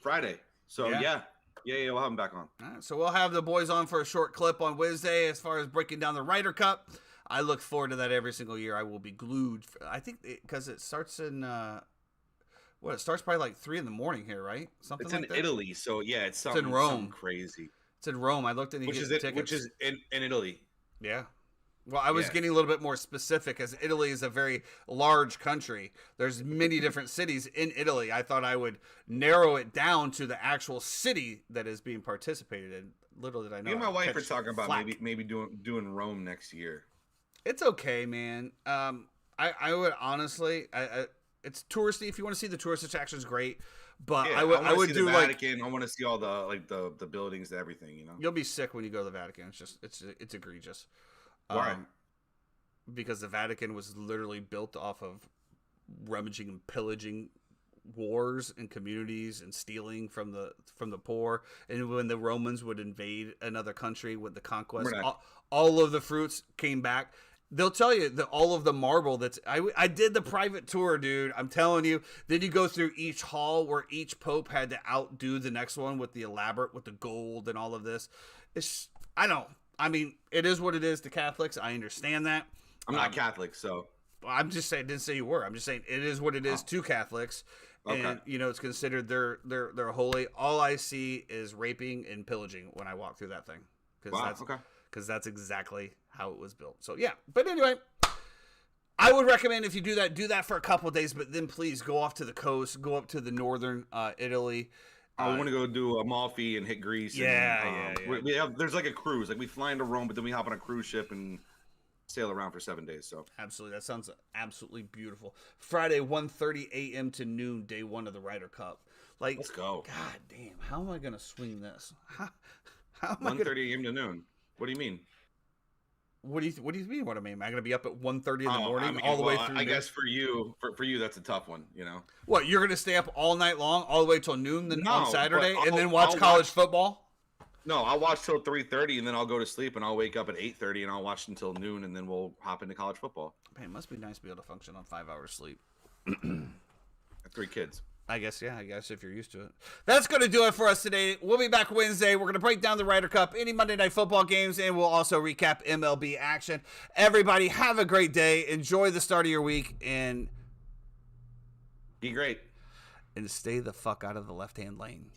Friday. So Yeah. yeah, we'll have them back on. All right, so we'll have the boys on for a short clip on Wednesday as far as breaking down the Ryder Cup. I look forward to that every single year. I will be glued. I think because it starts in it starts probably like 3 a.m. here, right? Something It's like in that. Italy, so yeah, it's something, in Rome. something crazy. It's in Rome. I looked into Which is tickets. which is in Italy. Yeah. Well, I was Yeah. getting a little bit more specific as Italy is a very large country. There's many different cities in Italy. I thought I would narrow it down to the actual city that is being participated in. Little did I know. Me and my I'd wife are catch talking about flack. maybe doing Rome next year. It's okay, man. I would honestly, it's touristy. If you want to see the tourist attractions, great. But Yeah, I would wanna see do the like Vatican. I want to see all the buildings and everything. You know. you'll be sick when you go to the Vatican. It's egregious. Why? Because the Vatican was literally built off of rummaging and pillaging wars and communities and stealing from the poor. And when the Romans would invade another country with the conquest, We're not- all of the fruits came back. They'll tell you that all of the marble that's I did the private tour, dude. I'm telling you. Then you go through each hall where each pope had to outdo the next one with the elaborate, with the gold and all of this. I mean, it is what it is to Catholics. I understand that. I'm not Catholic, so I'm just saying. Didn't say you were. I'm just saying it is what it is to Catholics, and Okay. it's considered they're holy. All I see is raping and pillaging when I walk through that thing, wow. Okay. because that's exactly how it was built. So yeah, but anyway, I would recommend if you do that for a couple of days, but then please go off to the coast, go up to the northern Italy. I want to go do Amalfi and hit Greece. Yeah, and, we have there's like a cruise. Like we fly into Rome, but then we hop on a cruise ship and sail around for 7 days. So Absolutely, that sounds absolutely beautiful. Friday, 1:30 a.m. to noon, day 1 of the Ryder Cup. Like, let's go. God damn, how am I gonna swing this? How am I gonna? 1:30 a.m. to noon. What do you mean? What do you mean? What I mean? Am I gonna be up at 1:30 in the morning I mean, all the way well, through? I noon? guess for you that's a tough one. You know. What, you're gonna stay up all night long, all the way till noon, then No, on Saturday, but and then I'll watch college watch- football? No, I'll watch till 3:30 and then I'll go to sleep and I'll wake up at 8:30 and I'll watch until noon and then we'll hop into college football. Man, it must be nice to be able to function on 5 hours sleep. I have 3 kids. I guess if you're used to it. That's going to do it for us today. We'll be back Wednesday. We're going to break down the Ryder Cup, any Monday Night Football games, and we'll also recap MLB action. Everybody, have a great day. Enjoy the start of your week, and Be great. stay the fuck out of the left-hand lane.